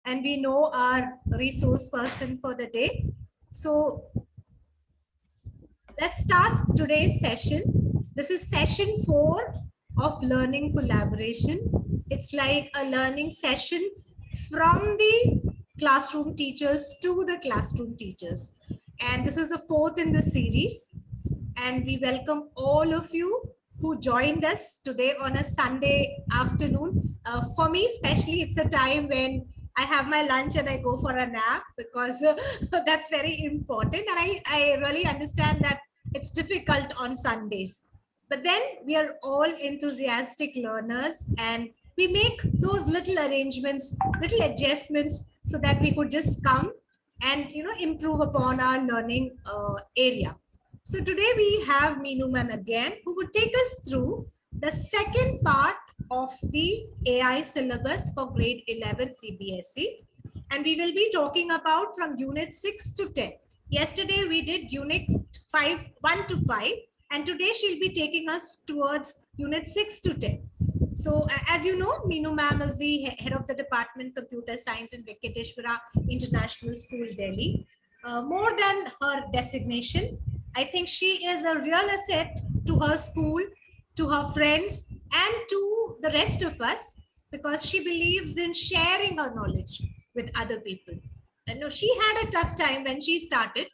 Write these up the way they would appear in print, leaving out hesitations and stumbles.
and we know our resource person for the day. So let's start today's session. This is session 4 of learning collaboration. It's like a learning session from the classroom teachers to the classroom teachers. And this is the fourth in the series. And we welcome all of you who joined us today on a Sunday afternoon. For me, especially, it's a time when I have my lunch and I go for a nap because that's very important. And I really understand that it's difficult on Sundays. But then we are all enthusiastic learners and we make those little arrangements, little adjustments so that we could just come and improve upon our learning area. So today we have Meenu ma'am again, who will take us through the second part of the AI syllabus for grade 11 CBSE. And we will be talking about from unit 6 to 10. Yesterday we did unit 5, 1 to 5, and today she'll be taking us towards unit 6 to 10. So as you know, Meenu ma'am is the head of the department Computer Science in Venkateshwara International School, Delhi. More than her designation, I think she is a real asset to her school, to her friends, and to the rest of us because she believes in sharing her knowledge with other people. And no, she had a tough time when she started,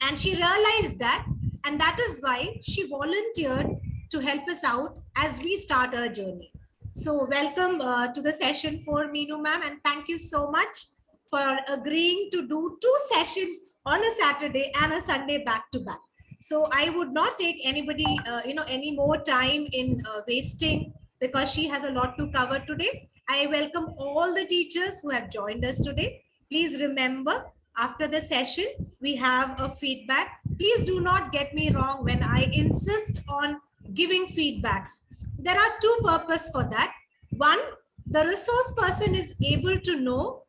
and she realized that, and that is why she volunteered to help us out as we start our journey. So welcome to the session for Meenu ma'am, and thank you so much for agreeing to do 2 sessions on a Saturday and a Sunday back to back. So I would not take anybody, any more time in wasting because she has a lot to cover today. I welcome all the teachers who have joined us today. Please remember, after the session, we have a feedback. Please do not get me wrong when I insist on giving feedbacks. There are 2 purposes for that. One, the resource person is able to know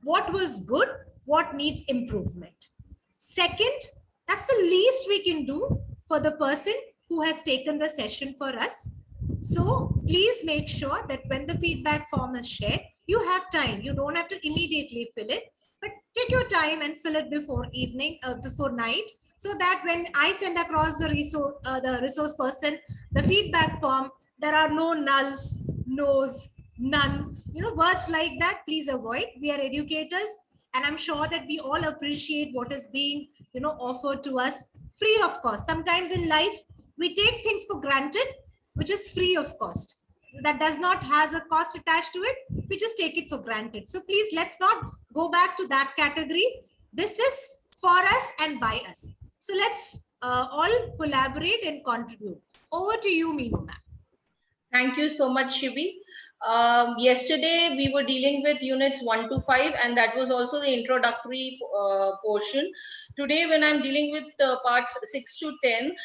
what was good, what needs improvement. Second, that's the least we can do for the person who has taken the session for us. So please make sure that when the feedback form is shared, you have time. You don't have to immediately fill it, but take your time and fill it before evening, before night, so that when I send across the resource person, the feedback form, there are no nulls, no's, none. Words like that, please avoid. We are educators, and I'm sure that we all appreciate what is being, offered to us free of cost. Sometimes in life, we take things for granted, which is free of cost. That does not has a cost attached to it. We just take it for granted. So please, let's not go back to that category. This is for us and by us. So let's all collaborate and contribute. Over to you, Meenu ma'am. Thank you so much, Shivi. Yesterday, we were dealing with units 1 to 5, and that was also the introductory portion. Today, when I'm dealing with parts 6 to 10,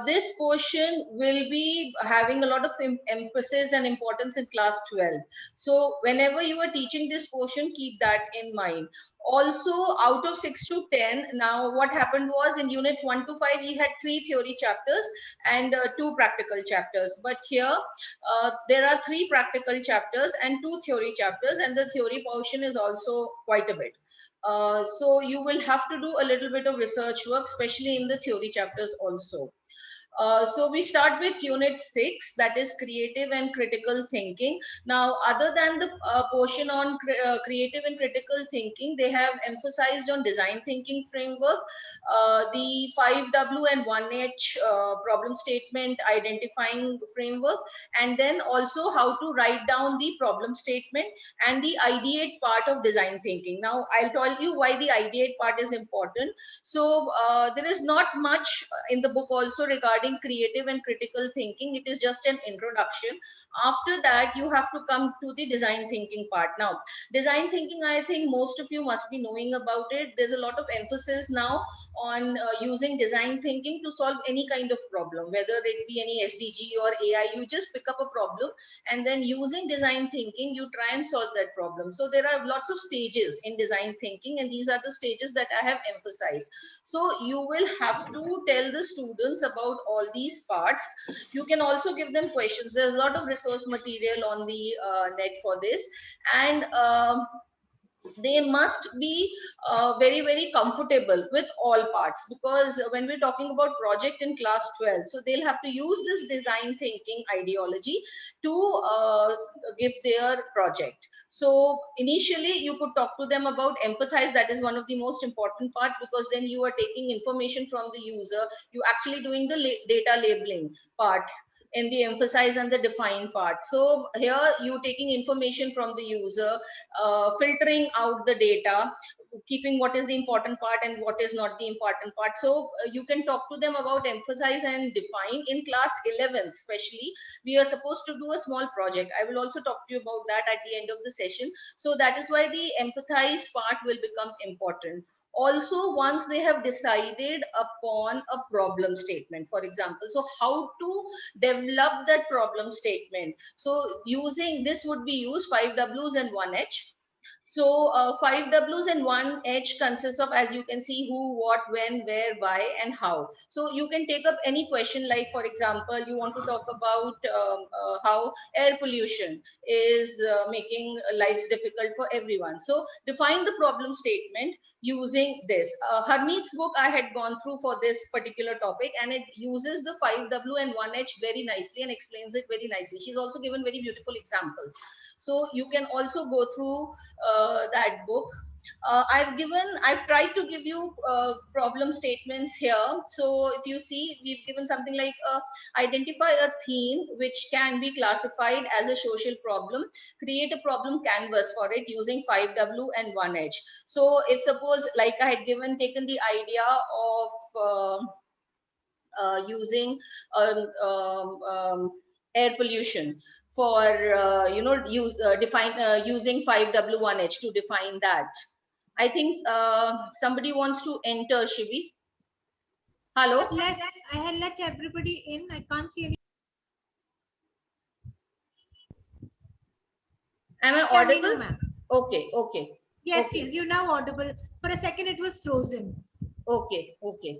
this portion will be having a lot of emphasis and importance in class 12. So whenever you are teaching this portion, keep that in mind. Also, out of 6 to 10, now what happened was in units 1 to 5, we had 3 theory chapters and 2 practical chapters. But here, there are 3 practical chapters and 2 theory chapters, and the theory portion is also quite a bit. So you will have to do a little bit of research work, especially in the theory chapters also. So we start with unit 6, that is creative and critical thinking. Now, other than the portion on creative and critical thinking, they have emphasized on design thinking framework, the 5W and 1H problem statement identifying framework, and then also how to write down the problem statement and the ideate part of design thinking. Now, I'll tell you why the ideate part is important. So there is not much in the book also regarding creative and critical thinking. It is just an introduction. After that, you have to come to the design thinking part. Now, design thinking, I think most of you must be knowing about it. There's a lot of emphasis now on using design thinking to solve any kind of problem, whether it be any SDG or AI. You just pick up a problem, and then using design thinking, you try and solve that problem. So there are lots of stages in design thinking, and these are the stages that I have emphasized. So you will have to tell the students about all these parts. You can also give them questions. There's a lot of resource material on the net for this. And they must be very, very comfortable with all parts, because when we're talking about project in class 12, so they'll have to use this design thinking ideology to give their project. So initially you could talk to them about empathize. That is one of the most important parts, because then you are taking information from the user, you actually doing the data labeling part in the emphasize and the define part. So here you taking information from the user, filtering out the data, keeping what is the important part and what is not the important part. So you can talk to them about emphasize and define. In class 11 especially, we are supposed to do a small project. I will also talk to you about that at the end of the session. So that is why the empathize part will become important. Also, once they have decided upon a problem statement, for example, so how to develop that problem statement. So using this would be used 5 W's and 1 H. So 5 W's and 1 H consists of, as you can see, who, what, when, where, why, and how. So you can take up any question, like, for example, you want to talk about how air pollution is making lives difficult for everyone. So define the problem statement using this. Harmeet's book I had gone through for this particular topic, and it uses the 5 W and 1 H very nicely and explains it very nicely. She's also given very beautiful examples. So you can also go through that book. I've tried to give you problem statements here. So if you see, we've given something like identify a theme which can be classified as a social problem, create a problem canvas for it using 5W and 1H. So if suppose, like I had taken the idea of using air pollution for using 5W1H to define that. I think somebody wants to enter, Shivi. Hello. I had let everybody in. I can't see any. Am I Yeah, audible? ma'am. Okay, okay. Yes, okay. yes, you're now audible. For a second, it was frozen. Okay, okay.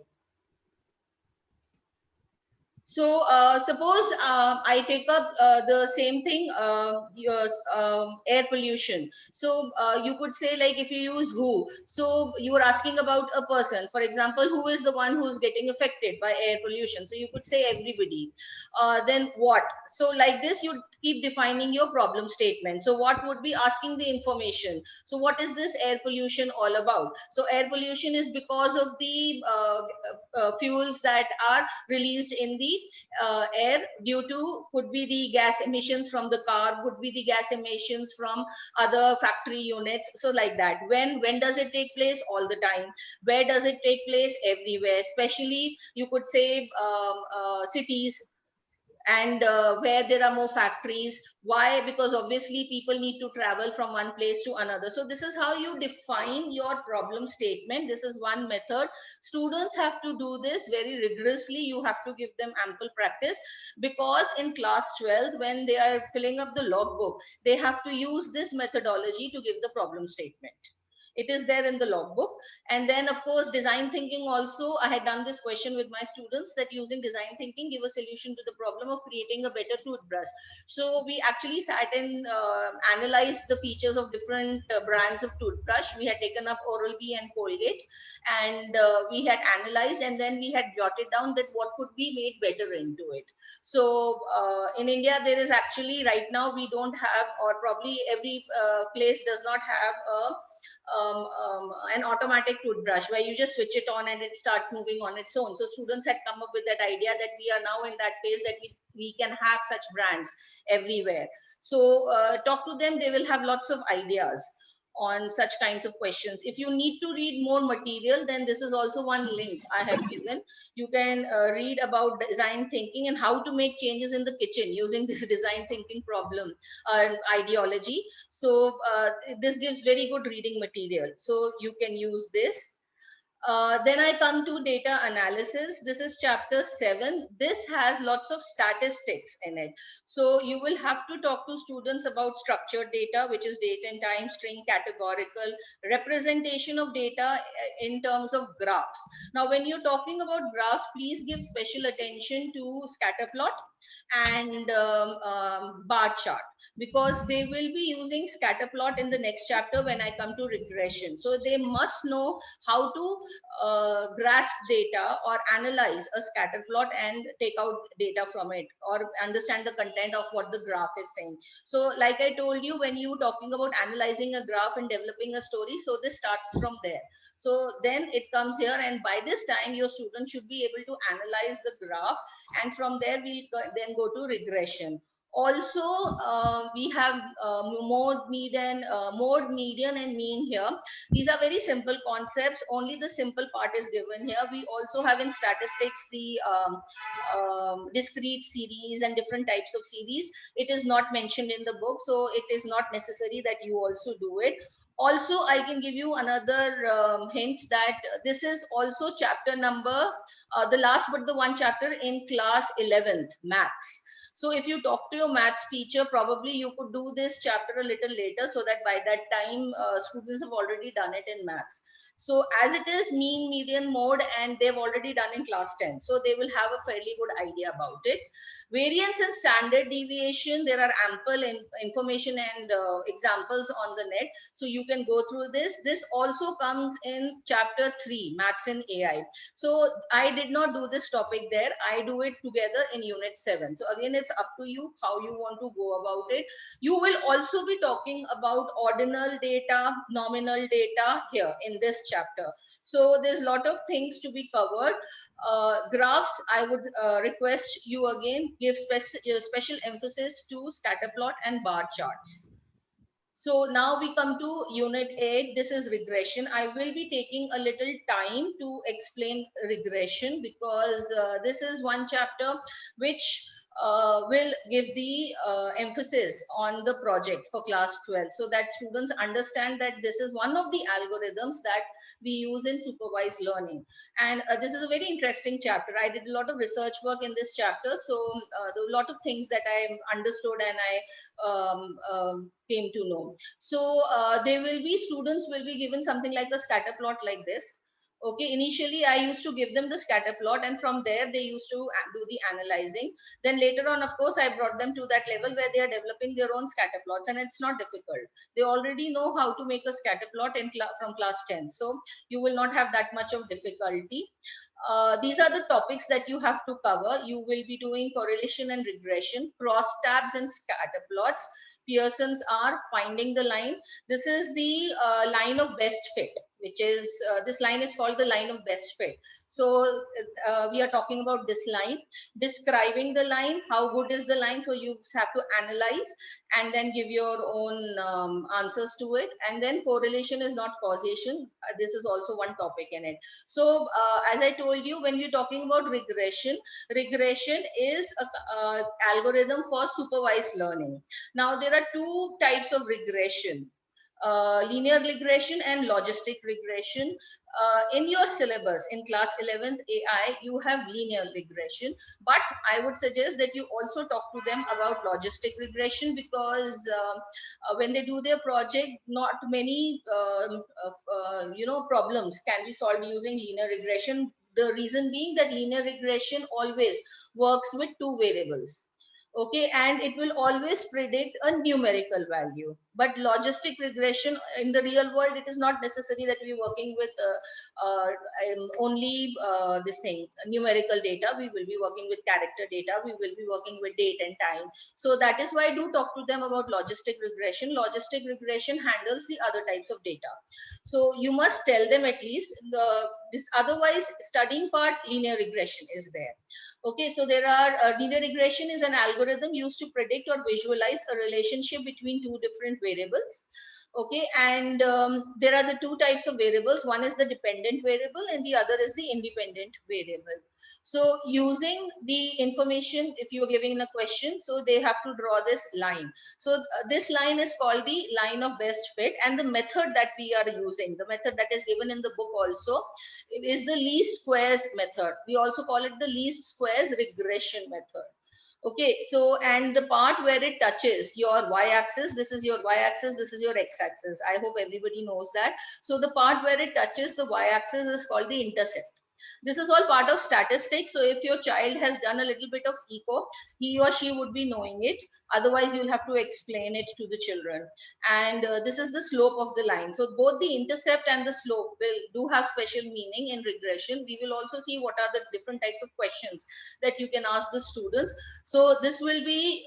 So suppose I take up the same thing, your air pollution. So you could say, like, if you use who, so you are asking about a person. For example, who is the one who is getting affected by air pollution? So you could say everybody. Then what? So like this, you keep defining your problem statement. So what would be asking the information? So what is this air pollution all about? So air pollution is because of the fuels that are released in the air due to, could be the gas emissions from the car, could be the gas emissions from other factory units. So like that. When does it take place? All the time. Where does it take place? Everywhere. Especially you could say cities, and where there are more factories. Why? Because obviously people need to travel from one place to another. So this is how you define your problem statement. This is one method. Students have to do this very rigorously. You have to give them ample practice, because in class 12, when they are filling up the logbook, they have to use this methodology to give the problem statement. It is there in the logbook. And then of course design thinking also, I had done this question with my students, that using design thinking, give a solution to the problem of creating a better toothbrush. So we actually sat and analyzed the features of different brands of toothbrush. We had taken up Oral-B and Colgate, and we had analyzed, and then we had jotted down that what could be made better into it. So in India, there is actually right now, we don't have, or probably every place does not have an automatic toothbrush where you just switch it on and it starts moving on its own. So students had come up with that idea that we are now in that phase that we can have such brands everywhere. So talk to them, they will have lots of ideas on such kinds of questions. If you need to read more material, then this is also one link I have given. You can read about design thinking and how to make changes in the kitchen using this design thinking problem ideology. So this gives very good reading material. So you can use this. Then I come to data analysis. This is chapter 7. This has lots of statistics in it. So you will have to talk to students about structured data, which is date and time, string, categorical, representation of data in terms of graphs. Now, when you're talking about graphs, please give special attention to scatter plot and bar chart, because they will be using scatter plot in the next chapter when I come to regression. So they must know how to grasp data or analyze a scatter plot and take out data from it, or understand the content of what the graph is saying. So like I told you, when you talking about analyzing a graph and developing a story, so this starts from there. So then it comes here, and by this time your student should be able to analyze the graph, and from there we'll then go to regression. Also, we have mode, median, and mean here. These are very simple concepts. Only the simple part is given here. We also have in statistics the discrete series and different types of series. It is not mentioned in the book, so it is not necessary that you also do it. Also, I can give you another hint that this is also chapter number, the last but the one chapter in class 11th, maths. So if you talk to your maths teacher, probably you could do this chapter a little later, so that by that time students have already done it in maths. So as it is mean, median, mode, and they've already done in class 10. So they will have a fairly good idea about it. Variance and standard deviation, there are ample information and examples on the net. So you can go through this. This also comes in chapter 3, maths and AI. So I did not do this topic there. I do it together in unit 7. So again, it's up to you how you want to go about it. You will also be talking about ordinal data, nominal data here in this chapter. So there's a lot of things to be covered. Graphs, I would request you again, give special emphasis to scatter plot and bar charts. So now we come to unit 8. This is regression. I will be taking a little time to explain regression, because this is one chapter which will give the emphasis on the project for class 12, so that students understand that this is one of the algorithms that we use in supervised learning. And this is a very interesting chapter. I did a lot of research work in this chapter, so there were a lot of things that I understood and I came to know. So they will be, students will be given something like a scatter plot like this. Okay, initially I used to give them the scatter plot, and from there they used to do the analyzing. Then later on, of course, I brought them to that level where they are developing their own scatter plots, and it's not difficult. They already know how to make a scatter plot from class 10. So you will not have that much of difficulty. These are the topics that you have to cover. You will be doing correlation and regression, crosstabs and scatter plots, Pearson's R, finding the line. This is the line of best fit, which is, this line is called the line of best fit. So we are talking about this line, describing the line, how good is the line. So you have to analyze and then give your own answers to it. And then correlation is not causation. This is also one topic in it. So as I told you, when we're talking about regression, regression is a algorithm for supervised learning. Now there are two types of regression. Linear regression and logistic regression. In your syllabus in class 11th AI, you have linear regression, but I would suggest that you also talk to them about logistic regression, because when they do their project, not many problems can be solved using linear regression. The reason being that linear regression always works with two variables. Okay, and it will always predict a numerical value. But logistic regression, in the real world, it is not necessary that we're working with only this thing, numerical data. We will be working with character data. We will be working with date and time. So that is why I do talk to them about logistic regression. Logistic regression handles the other types of data. So you must tell them at least this, otherwise studying part, linear regression is there. Okay, so there are linear regression is an algorithm used to predict or visualize a relationship between two different variables. Okay, and there are the two types of variables. One is the dependent variable and the other is the independent variable. So using the information, if you're giving a question, so they have to draw this line. So this line is called the line of best fit, and the method that we are using, the method that is given in the book also, is the least squares method. We also call it the least squares regression method. Okay, so and the part where it touches your y-axis, this is your y-axis, this is your x-axis. I hope everybody knows that. So the part where it touches the y-axis is called the intercept. This is all part of statistics. So if your child has done a little bit of eco, he or she would be knowing it. Otherwise, you'll have to explain it to the children. And this is the slope of the line. So both the intercept and the slope do have special meaning in regression. We will also see what are the different types of questions that you can ask the students. So this will be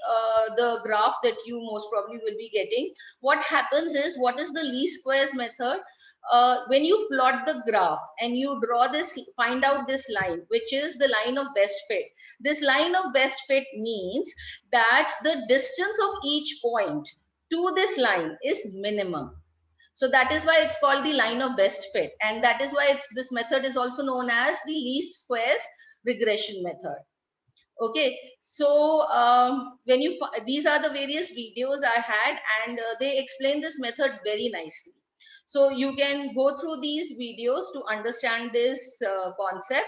the graph that you most probably will be getting. What happens is, what is the least squares method? When you plot the graph and you draw this, find out this line, which is the line of best fit. This line of best fit means that the distance of each point to this line is minimum. So that is why it's called the line of best fit. And that is why this method is also known as the least squares regression method. Okay, so when you, these are the various videos I had, and they explain this method very nicely. So you can go through these videos to understand this concept.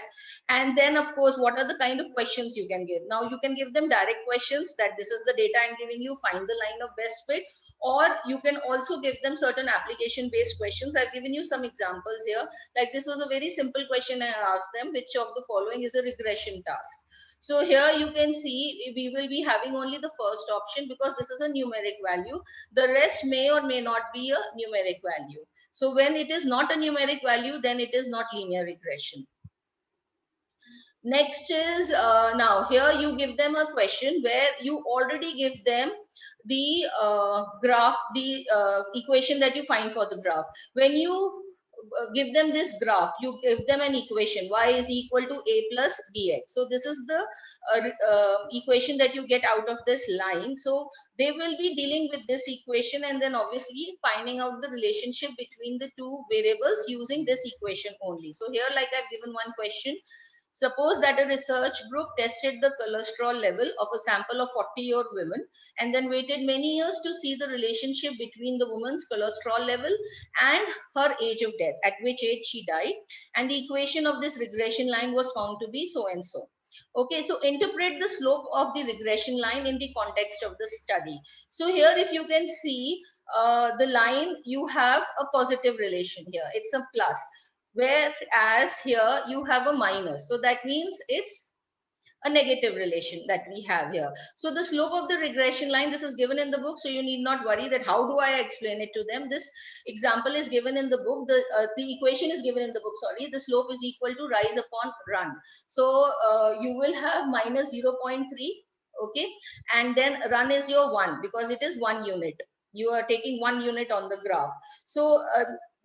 And then of course, what are the kind of questions you can give? Now you can give them direct questions that this is the data I'm giving you, find the line of best fit. Or you can also give them certain application based questions. I've given you some examples here. Like this was a very simple question I asked them, which of the following is a regression task? So here you can see we will be having only the first option because this is a numeric value. The rest may or may not be a numeric value. So when it is not a numeric value, then it is not linear regression. Next is, now here you give them a question where you already give them the graph, the equation that you find for the graph. When you give them this graph, you give them an equation, y is equal to a plus bx. So this is the equation that you get out of this line. So they will be dealing with this equation and then obviously finding out the relationship between the two variables using this equation only. So here, like I've given one question. Suppose that a research group tested the cholesterol level of a sample of 40-year women and then waited many years to see the relationship between the woman's cholesterol level and her age of death, at which age she died. And the equation of this regression line was found to be so and so. Okay, so interpret the slope of the regression line in the context of the study. So here, if you can see the line, you have a positive relation here. It's a plus. Whereas here you have a minus. So that means it's a negative relation that we have here. So the slope of the regression line, this is given in the book. So you need not worry that how do I explain it to them. This example is given in the book. The equation is given in the book, sorry. The slope is equal to rise upon run. So you will have minus 0.3. Okay. And then run is your 1 because it is 1 unit. You are taking 1 unit on the graph. So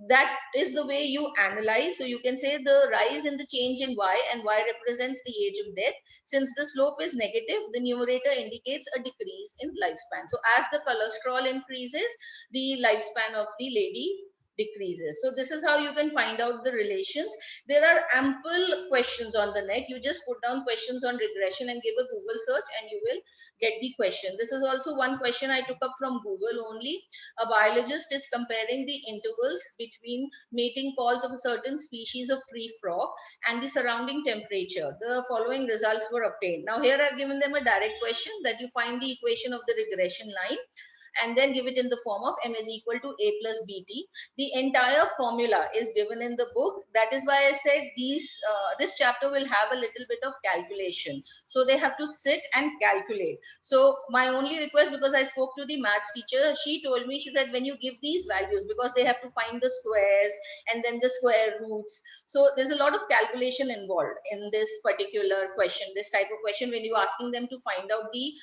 that is the way you analyze. So you can say the rise in the change in y, and y represents the age of death. Since the slope is negative, the numerator indicates a decrease in lifespan. So as the cholesterol increases, the lifespan of the lady decreases. So this is how you can find out the relations. There are ample questions on the net. You just put down questions on regression and give a Google search and you will get the question. This is also one question I took up from Google only. A biologist is comparing the intervals between mating calls of a certain species of tree frog and the surrounding temperature. The following results were obtained. Now here I've given them a direct question that you find the equation of the regression line and then give it in the form of m is equal to a plus bt. The entire formula is given in the book. That is why I said this chapter will have a little bit of calculation. So they have to sit and calculate. So my only request, because I spoke to the maths teacher, she told me, she said, when you give these values, because they have to find the squares and then the square roots. So there's a lot of calculation involved in this particular question, this type of question, when you're asking them to find out the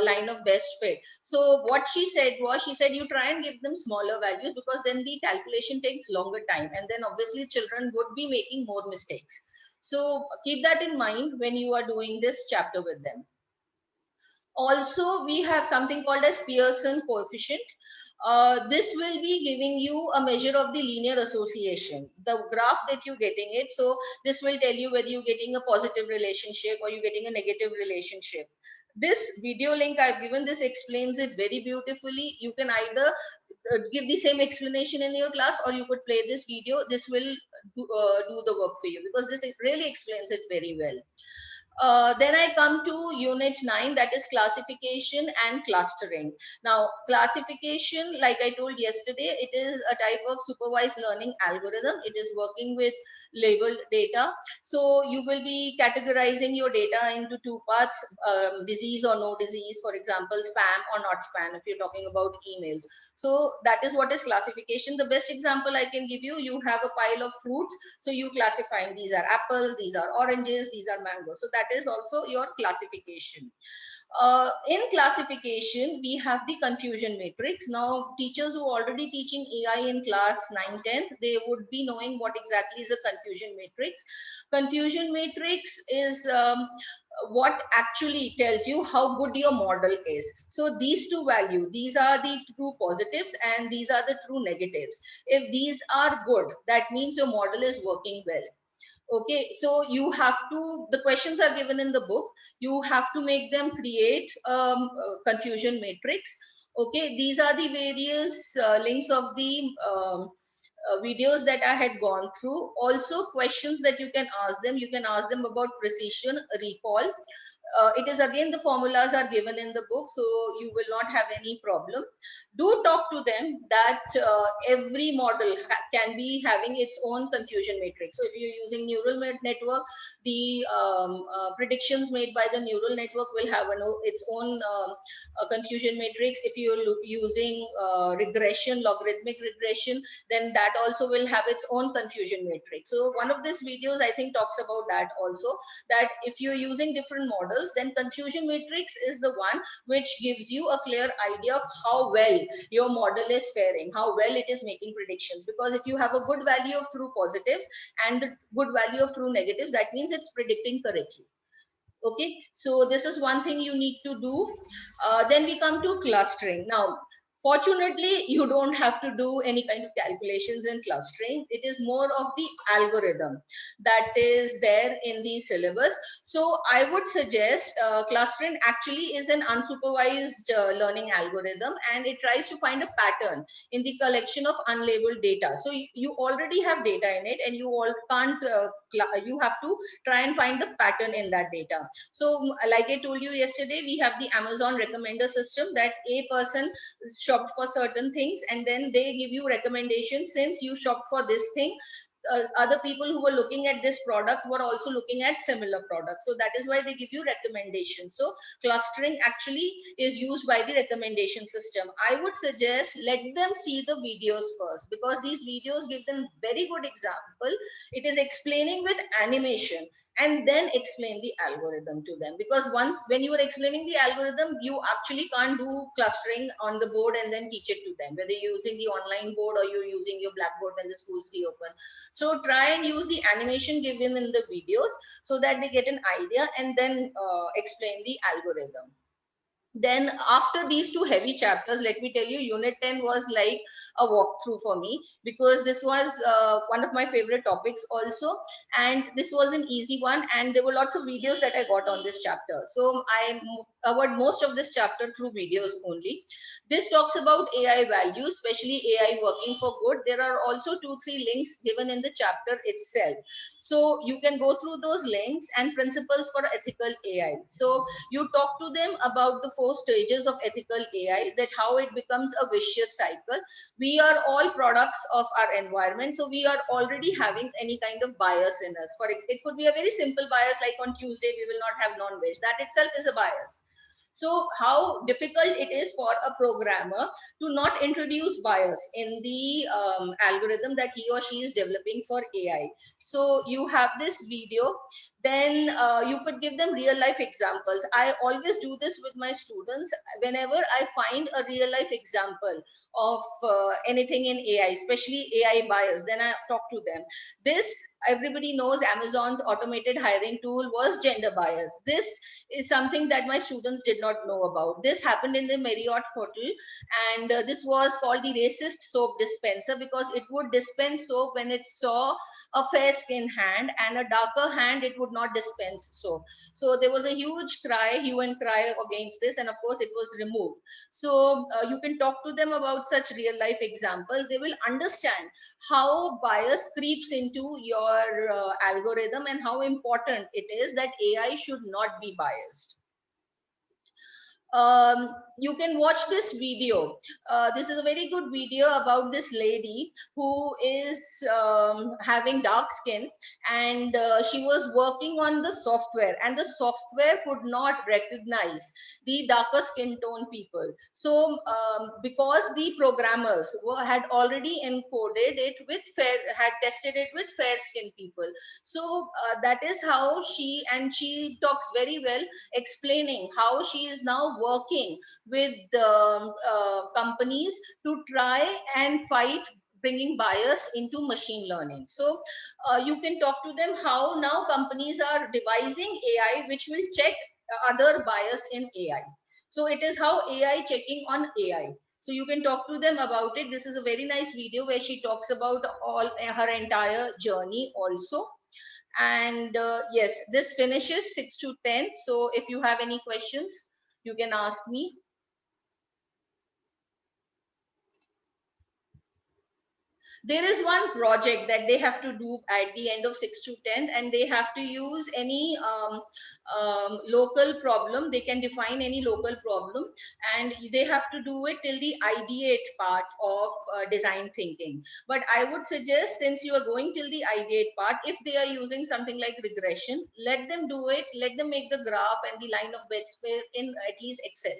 line of best fit. So what she said was, she said, you try and give them smaller values because then the calculation takes longer time. And then obviously children would be making more mistakes. So keep that in mind when you are doing this chapter with them. Also, we have something called as Pearson coefficient. This will be giving you a measure of the linear association, the graph that you're getting it. So this will tell you whether you're getting a positive relationship or you're getting a negative relationship. This video link I've given, this explains it very beautifully. You can either give the same explanation in your class, or you could play this video. This will do the work for you, because this really explains it very well. Then I come to unit 9, that is classification and clustering. Now, classification, like I told yesterday, it is a type of supervised learning algorithm. It is working with labeled data. So you will be categorizing your data into two parts, disease or no disease, for example, spam or not spam, if you're talking about emails. So that is what is classification. The best example I can give you, you have a pile of fruits. So you classifying, these are apples, these are oranges, these are mangoes. So that is also your classification. In classification, we have the confusion matrix. Now, teachers who are already teaching AI in class 9, 10th, they would be knowing what exactly is a confusion matrix. Confusion matrix is what actually tells you how good your model is. So these two values, these are the true positives and these are the true negatives. If these are good, that means your model is working well. Okay, so you have to, the questions are given in the book, you have to make them create confusion matrix. Okay, these are the various links of the videos that I had gone through. Also, questions that you can ask them. You can ask them about precision, recall. It is again, the formulas are given in the book, so you will not have any problem. Do talk to them that every model can be having its own confusion matrix. So if you're using neural network, the predictions made by the neural network will have its own confusion matrix. If you're using regression, logarithmic regression, then that also will have its own confusion matrix. So one of these videos, I think, talks about that also, that if you're using different models, then confusion matrix is the one which gives you a clear idea of how well your model is faring, how well it is making predictions. Because if you have a good value of true positives and the good value of true negatives, that means it's predicting correctly. Okay, so this is one thing you need to do. Then we come to clustering. Now, fortunately, you don't have to do any kind of calculations in clustering. It is more of the algorithm that is there in the syllabus. So I would suggest clustering actually is an unsupervised learning algorithm, and it tries to find a pattern in the collection of unlabeled data. So you already have data in it, and you all can't, you have to try and find the pattern in that data. So like I told you yesterday, we have the Amazon recommender system, that a person shopped for certain things and then they give you recommendations. Since you shopped for this thing, other people who were looking at this product were also looking at similar products. So that is why they give you recommendations. So clustering actually is used by the recommendation system. I would suggest let them see the videos first, because these videos give them very good example. It is explaining with animation, and then explain the algorithm to them. Because once when you are explaining the algorithm, you actually can't do clustering on the board and then teach it to them, whether you're using the online board or you're using your Blackboard when the schools reopen. So try and use the animation given in the videos so that they get an idea, and then explain the algorithm. Then after these two heavy chapters, let me tell you, unit 10 was like a walkthrough for me, because this was one of my favorite topics also, and this was an easy one, and there were lots of videos that I got on this chapter. So I covered most of this chapter through videos only. This talks about AI values, especially AI working for good. There are also 2-3 links given in the chapter itself, so you can go through those links. And principles for ethical AI, so you talk to them about the 4 stages of ethical AI, that how it becomes a vicious cycle. We are all products of our environment, so we are already having any kind of bias in us. For it could be a very simple bias, like on Tuesday we will not have non-veg. That itself is a bias. So how difficult it is for a programmer to not introduce bias in the algorithm that he or she is developing for AI. So you have this video, then you could give them real life examples. I always do this with my students. Whenever I find a real life example of anything in AI, especially AI bias, then I talk to them. This, everybody knows Amazon's automated hiring tool was gender bias. This is something that my students did not know about. This happened in the Marriott Hotel, and this was called the racist soap dispenser, because it would dispense soap when it saw a fair skin hand, and a darker hand it would not dispense soap. So there was a huge cry, hue and cry against this, and of course it was removed. So you can talk to them about such real life examples. They will understand how bias creeps into your algorithm, and how important it is that AI should not be biased. You can watch this video. This is a very good video about this lady who is having dark skin, and she was working on the software, and the software could not recognize the darker skin tone people. So because the programmers had already encoded it with had tested it with fair skin people. So that is how she talks very well, explaining how she is now working with companies to try and fight bringing bias into machine learning. So you can talk to them how now companies are devising AI which will check other bias in AI. So it is how AI checking on AI. So you can talk to them about it. This is a very nice video where she talks about all her entire journey also. And yes, this finishes 6 to 10. So if you have any questions, you can ask me. There is one project that they have to do at the end of 6 to 10, and they have to use any local problem. They can define any local problem, and they have to do it till the ideate part of design thinking. But I would suggest, since you are going till the ideate part, if they are using something like regression, let them do it. Let them make the graph and the line of bed space in at least Excel.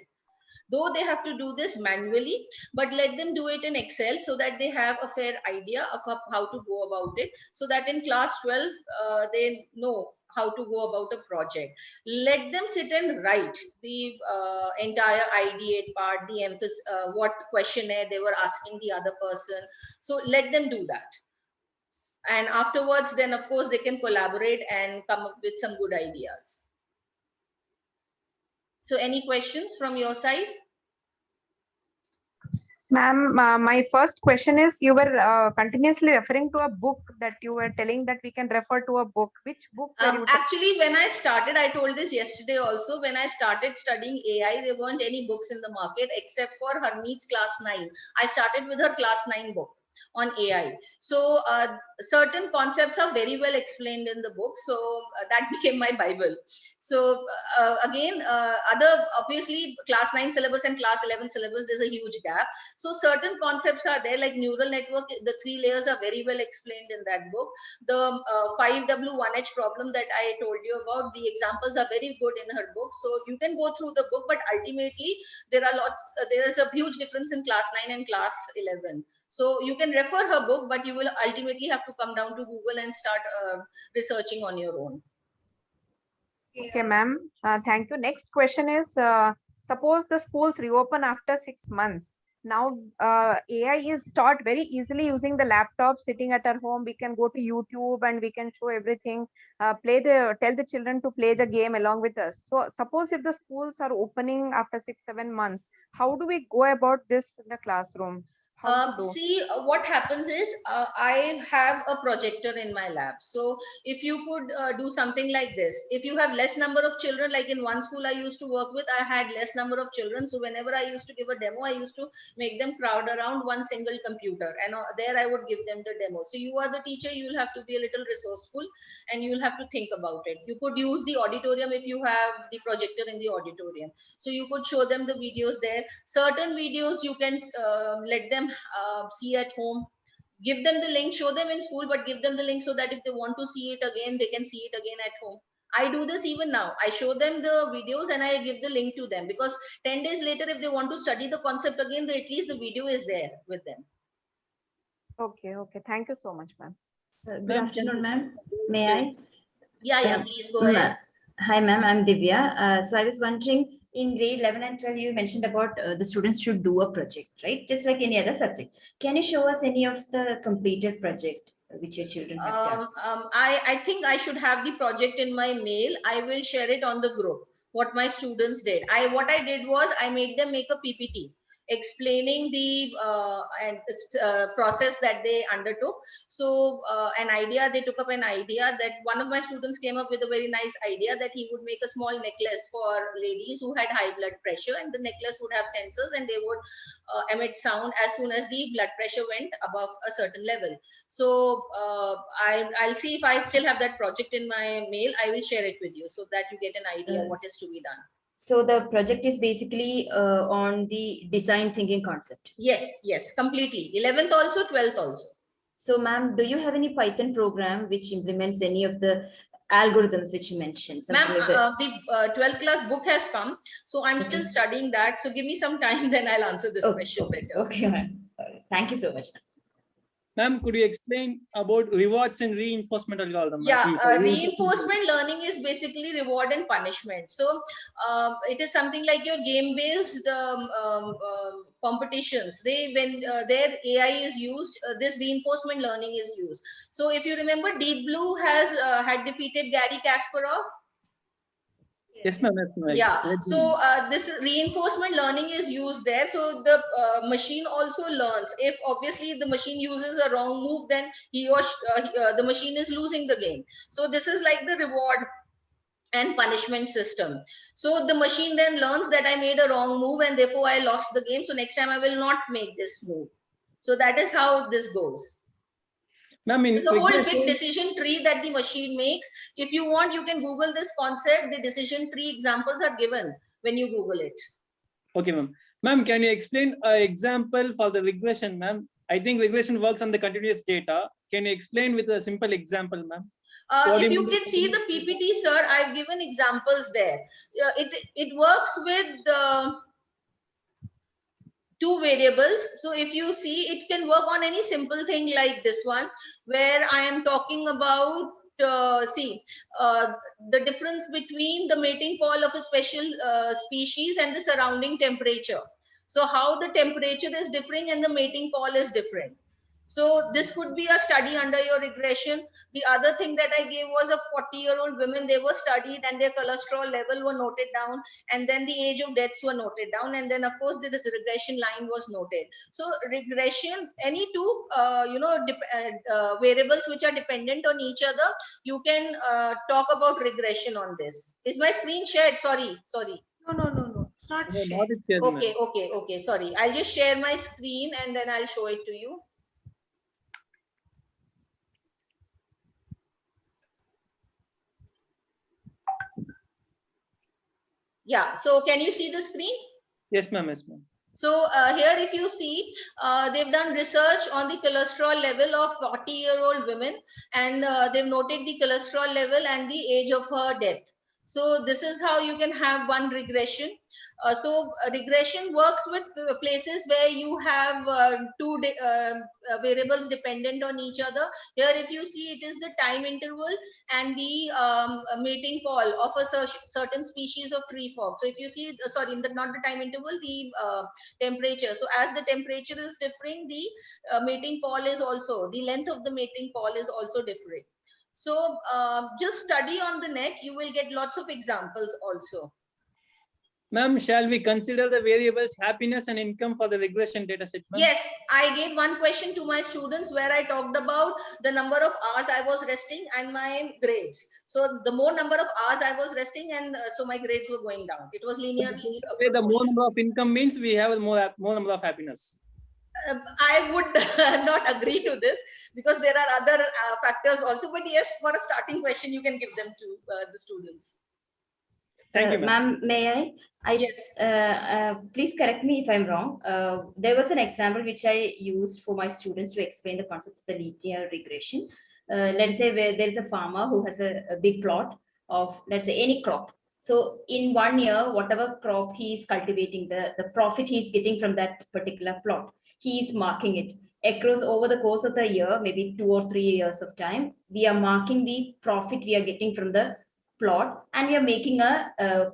Though they have to do this manually, but let them do it in Excel so that they have a fair idea of how to go about it, so that in class 12 they know how to go about a project. Let them sit and write the entire ideate part, the emphasis, what questionnaire they were asking the other person. So let them do that, and afterwards then of course they can collaborate and come up with some good ideas. So any questions from your side? Ma'am, my first question is, you were continuously referring to a book, that you were telling that we can refer to a book. Which book were you actually, when I started, I told this yesterday also, when I started studying AI, there weren't any books in the market except for Harmeet's class 9. I started with her class 9 book on AI. So certain concepts are very well explained in the book. So that became my Bible. So again, other, obviously class 9 syllabus and class 11 syllabus, there's a huge gap. So certain concepts are there, like neural network. The 3 layers are very well explained in that book. The 5W1H problem that I told you about, the examples are very good in her book. So you can go through the book, but ultimately there are there is a huge difference in class 9 and class 11. So you can refer her book, but you will ultimately have to come down to Google and start researching on your own. Okay, ma'am. Thank you. Next question is, suppose the schools reopen after 6 months. Now, AI is taught very easily using the laptop, sitting at our home. We can go to YouTube and we can show everything, tell the children to play the game along with us. So suppose if the schools are opening after 6-7 months, how do we go about this in the classroom? See, what happens is I have a projector in my lab. So if you could do something like this, if you have less number of children, like in one school I used to work with, I had less number of children. So whenever I used to give a demo, I used to make them crowd around one single computer, and there I would give them the demo. So you are the teacher, you will have to be a little resourceful and you will have to think about it. You could use the auditorium if you have the projector in the auditorium. So you could show them the videos there. Certain videos you can let them see at home. Give them the link, show them in school, but give them the link so that if they want to see it again, they can see it again at home. I do this even now. I show them the videos and I give the link to them, because 10 days later, if they want to study the concept again, at least the video is there with them. Okay. Thank you so much, ma'am. Good afternoon, ma'am. May I? Yeah, please go ahead. Hi, ma'am. I'm Divya. So I was wondering, in grade 11 and 12, you mentioned about the students should do a project, right? Just like any other subject. Can you show us any of the completed project which your children have done? I think I should have the project in my mail. I will share it on the group, what my students did. What I did was I made them make a PPT explaining the process that they undertook. So they took up an idea that one of my students came up with a very nice idea that he would make a small necklace for ladies who had high blood pressure, and the necklace would have sensors and they would emit sound as soon as the blood pressure went above a certain level. So I'll see if I still have that project in my mail. I will share it with you so that you get an idea what is to be done. So the project is basically on the design thinking concept. Yes, completely. 11th also, 12th also. So ma'am, do you have any Python program which implements any of the algorithms which you mentioned? Ma'am, the 12th class book has come, so I'm still studying that. So give me some time, then I'll answer this question better. Okay, ma'am. Sorry. Thank you so much, ma'am. Ma'am, could you explain about rewards and reinforcement algorithm? Yeah, reinforcement learning is basically reward and punishment. So it is something like your game-based competitions. When their AI is used, this reinforcement learning is used. So if you remember, Deep Blue has had defeated Gary Kasparov. Yes, ma'am. Yeah. So this reinforcement learning is used there. So the machine also learns. If obviously the machine uses a wrong move, then the machine is losing the game. So this is like the reward and punishment system. So the machine then learns that I made a wrong move and therefore I lost the game. So next time I will not make this move. So that is how this goes. It's a whole big decision tree that the machine makes. If you want, you can Google this concept. The decision tree examples are given when you Google it. Okay, ma'am. Ma'am, can you explain an example for the regression, ma'am? I think regression works on the continuous data. Can you explain with a simple example, ma'am? If you can see the PPT, sir, I've given examples there. It works with two variables. So if you see, it can work on any simple thing like this one, where I am talking about, the difference between the mating call of a special species and the surrounding temperature. So how the temperature is differing and the mating call is different. So this could be a study under your regression. The other thing that I gave was a 40-year-old women. They were studied and their cholesterol level were noted down, and then the age of deaths were noted down, and then of course this regression line was noted. So regression, any two variables which are dependent on each other, you can talk about regression on this. Is my screen shared? Sorry. No. It's not shared. Okay. Sorry. I'll just share my screen and then I'll show it to you. Yeah, so can you see the screen? Yes, ma'am. Yes, ma'am. So here, if you see, they've done research on the cholesterol level of 40-year-old women, and they've noted the cholesterol level and the age of her death. So this is how you can have one regression. Regression works with places where you have two variables dependent on each other. Here, if you see, it is the time interval and the mating call of a certain species of tree frog. So if you see, not the time interval, the temperature. So as the temperature is differing, the mating call is also, the length of the mating call is also differing. So just study on the net, you will get lots of examples also. Ma'am, shall we consider the variables happiness and income for the regression data set? Yes, I gave one question to my students where I talked about the number of hours I was resting and my grades. So the more number of hours I was resting, and so my grades were going down. It was linearly. The more number of income means we have more number of happiness. I would not agree to this because there are other factors also. But yes, for a starting question, you can give them to the students. Thank you, ma'am. May I? Yes. Please correct me if I'm wrong. There was an example which I used for my students to explain the concept of the linear regression. Let's say where there is a farmer who has a big plot of, let's say, any crop. So in 1 year, whatever crop he is cultivating, the profit he is getting from that particular plot, he is marking it. Across over the course of the year, maybe 2 or 3 years of time, we are marking the profit we are getting from the plot, and we are making a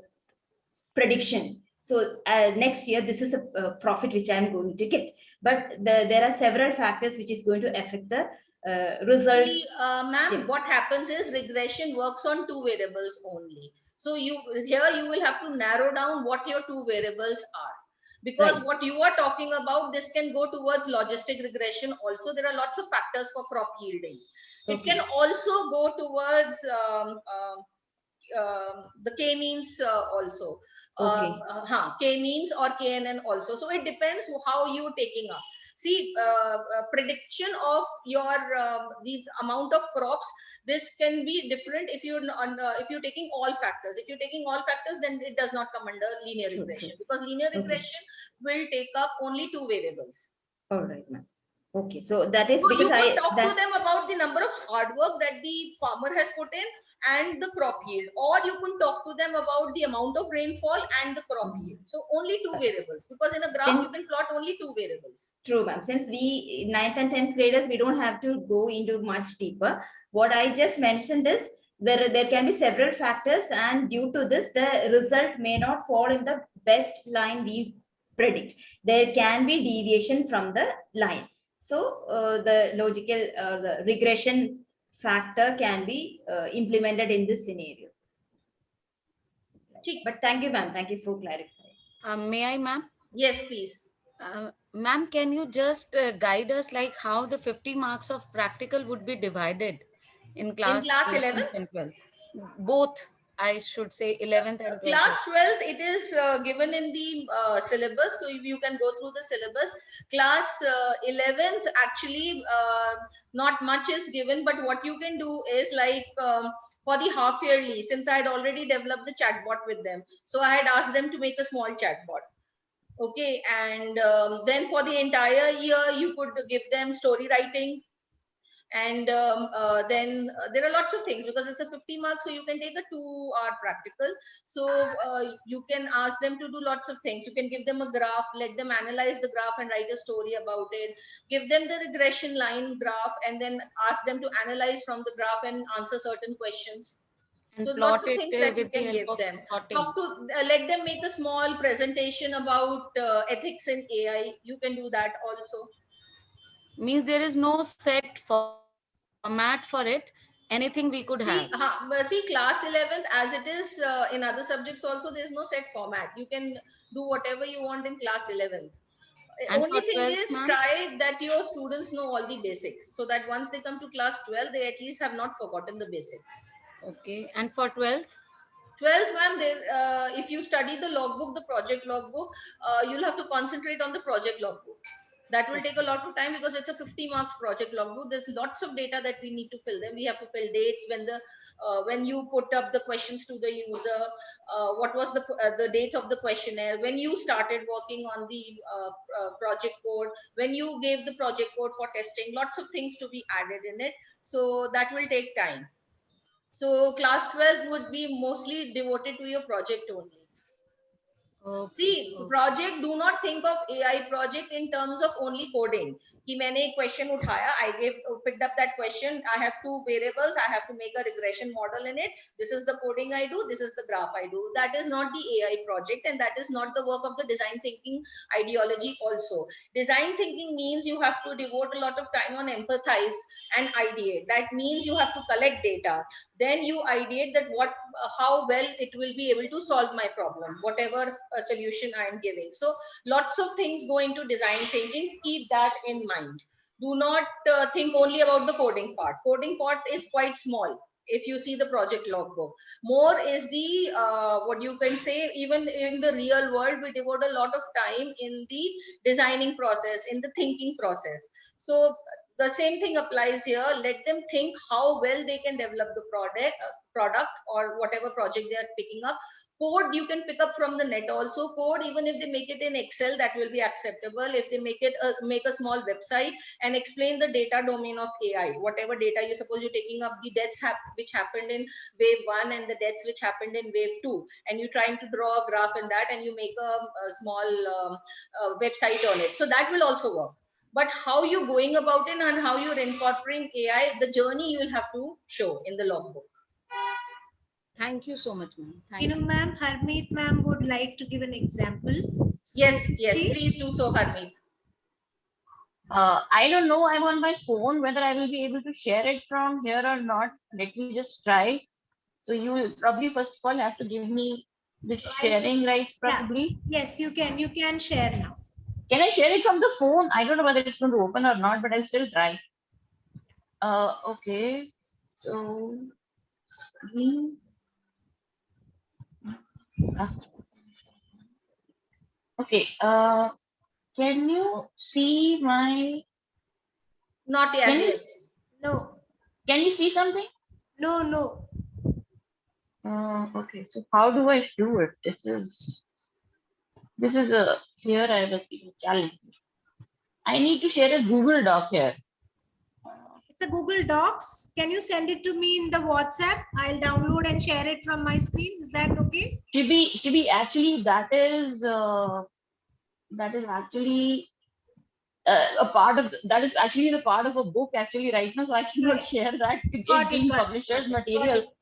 prediction. So next year, this is a profit which I'm going to get. But there are several factors which is going to affect the result. See, ma'am, Yeah. what happens is regression works on 2 variables only. So you will have to narrow down what your 2 variables are. Because Right. what you are talking about, this can go towards logistic regression. Also, there are lots of factors for crop yielding. It Okay. can also go towards the k-means also. Okay. K-means or KNN also. So it depends how you're taking up. See, prediction of your the amount of crops, this can be different if you're taking all factors. If you're taking all factors, then it does not come under linear True, regression, true. because linear Okay. regression will take up only 2 variables. All right, ma'am. Okay, so that is So you because could talk to them about the number of hard work that the farmer has put in and the crop yield, or you can talk to them about the amount of rainfall and the crop yield. So only 2 variables, because in a graph you can plot only 2 variables. True, ma'am. Since we 9th and 10th graders, we don't have to go into much deeper. What I just mentioned is there can be several factors, and due to this, the result may not fall in the best line we predict. There can be deviation from the line. So the logical the regression factor can be implemented in this scenario. But thank you, ma'am. Thank you for clarifying. May I, ma'am? Yes, please. Ma'am, can you just guide us like how the 50 marks of practical would be divided in class 11th and 12th? Both, I should say 11th and 12th. Class 12th, it is given in the syllabus, so you can go through the syllabus. Class 11th, actually, not much is given, but what you can do is like for the half yearly, since I had already developed the chatbot with them, so I had asked them to make a small chatbot. Okay, and then for the entire year, you could give them story writing. And then there are lots of things, because it's a 50 marks, so you can take a 2-hour practical. So you can ask them to do lots of things. You can give them a graph, let them analyze the graph and write a story about it. Give them the regression line graph, and then ask them to analyze from the graph and answer certain questions. And so plot lots of it things that you with the can help give of them. plotting. Talk to, let them make a small presentation about ethics in AI. You can do that also. Means there is no set format for it. Anything we could have. See, class 11th, as it is in other subjects also, there is no set format. You can do whatever you want in class 11th. And only thing 12th, is, try that your students know all the basics, so that once they come to class 12, they at least have not forgotten the basics. Okay. And for 12th? 12th, ma'am, if you study the logbook, the project logbook, you'll have to concentrate on the project logbook. That will take a lot of time, because it's a 50 marks project logbook. There's lots of data that we need to fill them. We have to fill dates when you put up the questions to the user, what was the date of the questionnaire, when you started working on the project code, when you gave the project code for testing, lots of things to be added in it. So that will take time. So class 12 would be mostly devoted to your project only. Okay. See, project, do not think of AI project in terms of only coding. कि मैंने एक question उठाया, picked up that question. I have 2 variables. I have to make a regression model in it. This is the coding I do. This is the graph I do. That is not the AI project, and that is not the work of the design thinking ideology also. Design thinking means you have to devote a lot of time on empathize and ideate. That means you have to collect data. Then you ideate that how well it will be able to solve my problem, whatever solution I am giving. So lots of things go into design thinking. Keep that in mind. Do not think only about the coding part. Coding part is quite small. If you see the project logbook, more is the what you can say, even in the real world, we devote a lot of time in the designing process, in the thinking process. So the same thing applies here. Let them think how well they can develop the product or whatever project they are picking up. Code you can pick up from the net also. Code, even if they make it in Excel, that will be acceptable. If they make a small website and explain the data domain of AI, whatever data you suppose you're taking up, the deaths which happened in wave 1 and the deaths which happened in wave 2, and you're trying to draw a graph in that, and you make a small website on it. So that will also work. But how you're going about it and how you're incorporating AI, the journey you will have to show in the logbook. Thank you so much, ma'am. Thank You know, you. ma'am, Harmeet ma'am would like to give an example. So, Yes, please do so, Harmeet. I don't know. I'm on my phone. Whether I will be able to share it from here or not, let me just try. So you will probably first of all have to give me the sharing rights, probably. Yes, you can share now. Can I share it from the phone? I don't know whether it's going to open or not, but I'll still try. Okay. So screen. Okay. Can you see my? Not as Can you yet. No, can you see something? no. Okay. So how do I do it? This is a here I have a challenge. I need to share a Google Doc here. It's a Google Docs. Can you send it to me in the WhatsApp? I'll download and share it from my screen. Is that okay? Should be actually that is actually a part of that is actually the part of a book actually right now, so I cannot Right. share that. Got It it, being got it, publisher's got it. material.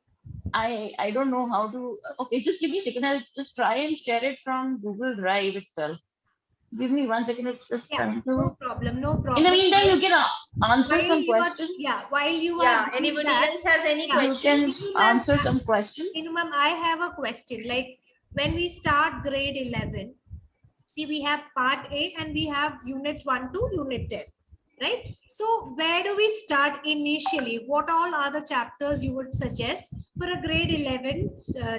I don't know how to. Okay, just give me a second. I'll just try and share it from Google Drive itself. Give me 1 second. It's just Yeah, trying no to. problem, no In problem. the meantime, you can answer While some you are, questions. while you are Yeah, doing anybody that, else has any yeah, You can questions? Ma'am, answer some questions. Ma'am, I have a question. Like when we start grade 11, see, we have part A and we have unit 1 to unit 10, right? So where do we start initially? What all are the chapters you would suggest for a grade 11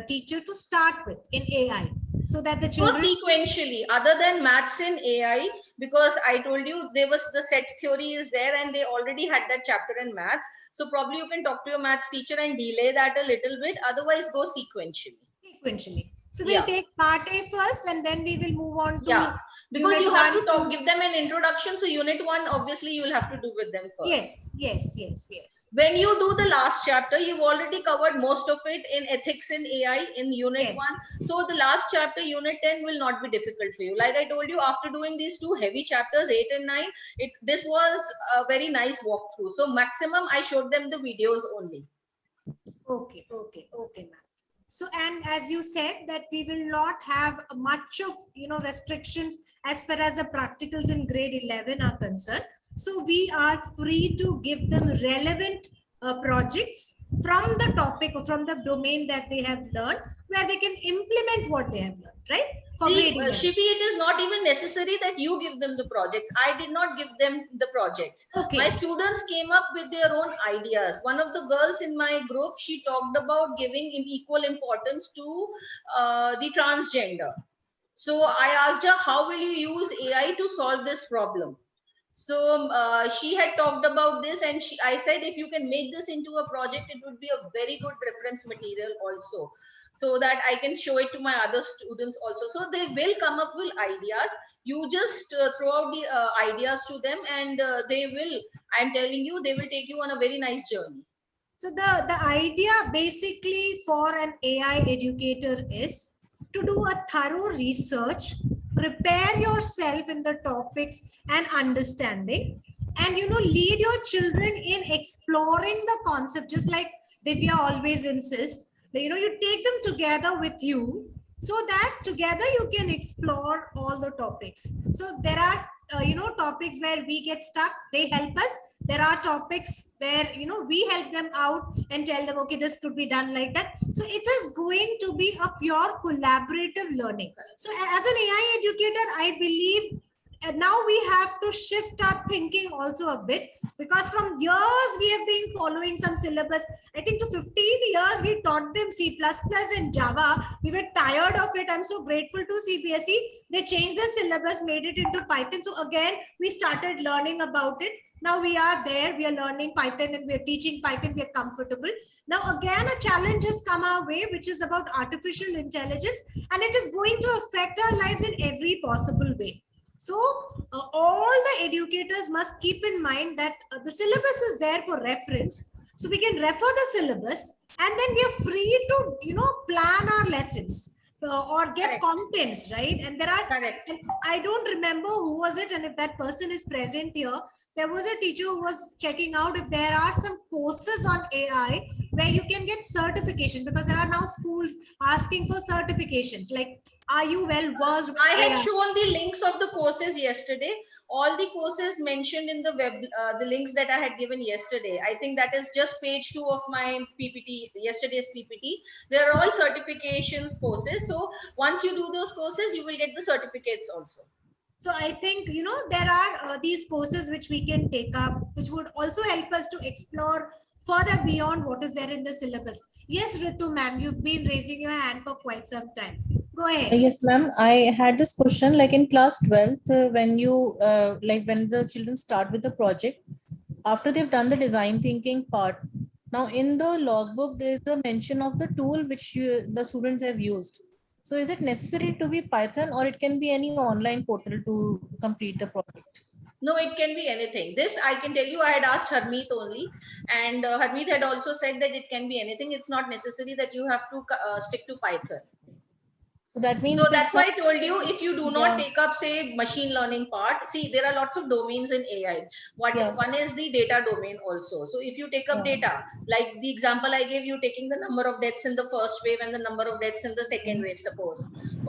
teacher to start with in AI, so that the Go children... sequentially, other than maths and AI, because I told you there was the set theory is there and they already had that chapter in maths. So probably you can talk to your maths teacher and delay that a little bit. Otherwise, go sequentially. So we'll Yeah. take part A first and then we will move on to... Yeah, because unit you have to 1 talk, give them an introduction. So unit 1, obviously you will have to do with them first. Yes. When you do the last chapter, you've already covered most of it in ethics in AI in unit Yes. 1. So the last chapter, unit 10, will not be difficult for you. Like I told you, after doing these two heavy chapters, 8 and 9, this was a very nice walkthrough. So maximum, I showed them the videos only. Okay, ma'am. So, and as you said that we will not have much of, restrictions as far as the practicals in grade 11 are concerned. So we are free to give them relevant projects from the topic or from the domain that they have learned, where they can implement what they have learned, right? For See, grade 11. Shivi, it is not even necessary that you give them the projects. I did not give them the projects. Okay. My students came up with their own ideas. One of the girls in my group, she talked about giving equal importance to the transgender. So I asked her, how will you use AI to solve this problem? So she had talked about this, and I said, if you can make this into a project, it would be a very good reference material also, so that I can show it to my other students also. So they will come up with ideas. You just throw out the ideas to them, and they will, I'm telling you, they will take you on a very nice journey. So the idea basically for an AI educator is to do a thorough research, prepare yourself in the topics and understanding, and lead your children in exploring the concept, just like Divya always insists that you take them together with you, so that together you can explore all the topics. So there are topics where we get stuck, they help us. There are topics where we help them out and tell them, okay, this could be done like that. So it is going to be a pure collaborative learning. So as an AI educator, I believe now we have to shift our thinking also a bit, because from years we have been following some syllabus. I think to 15 years we taught them C++ and Java. We were tired of it. I'm so grateful to CBSE. They changed the syllabus, made it into Python. So again, we started learning about it. Now we are there, we are learning Python and we are teaching Python, we are comfortable. Now again, a challenge has come our way, which is about artificial intelligence, and it is going to affect our lives in every possible way. So all the educators must keep in mind that the syllabus is there for reference. So we can refer the syllabus, and then we are free to, plan our lessons or get Correct. contents, right? And there are, Correct. and I don't remember who was it, and if that person is present here, there was a teacher who was checking out if there are some courses on AI where you can get certification, because there are now schools asking for certifications like, are you well versed with I had AI? shown the links of the courses yesterday. All the courses mentioned in the web, the links that I had given yesterday. I think that is just page 2 of my PPT, yesterday's PPT. They are all certifications courses. So once you do those courses, you will get the certificates also. So I think, you know, there are these courses which we can take up, which would also help us to explore further beyond what is there in the syllabus. Yes, Ritu ma'am, you've been raising your hand for quite some time. Go ahead. Yes, ma'am. I had this question like in class 12th, when you when the children start with the project, after they've done the design thinking part. Now in the logbook, there is a mention of the tool which the students have used. So is it necessary to be Python, or it can be any online portal to complete the project? No, it can be anything. This I can tell you, I had asked Harmeet only, and Harmeet had also said that it can be anything. It's not necessary that you have to stick to Python. So that means. So that's why I told you, if you do not Yeah. take up, say, machine learning part, see, there are lots of domains in AI. Yeah. One is the data domain also. So if you take up Yeah. data, like the example I gave you, taking the number of deaths in the first wave and the number of deaths in the second wave, suppose.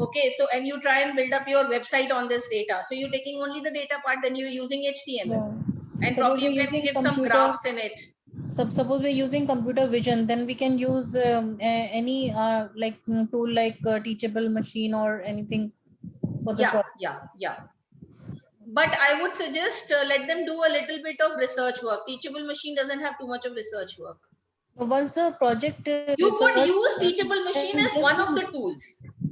Okay, so and you try and build up your website on this data. So you're taking only the data part, then you're using HTML. Yeah. And Suppose probably you we're can using give some computer- graphs in it. Suppose we're using computer vision, then we can use any tool like Teachable Machine or anything for the project. Yeah. But I would suggest let them do a little bit of research work. Teachable Machine doesn't have too much of research work. Once the project You could use Teachable Machine as one of the tools.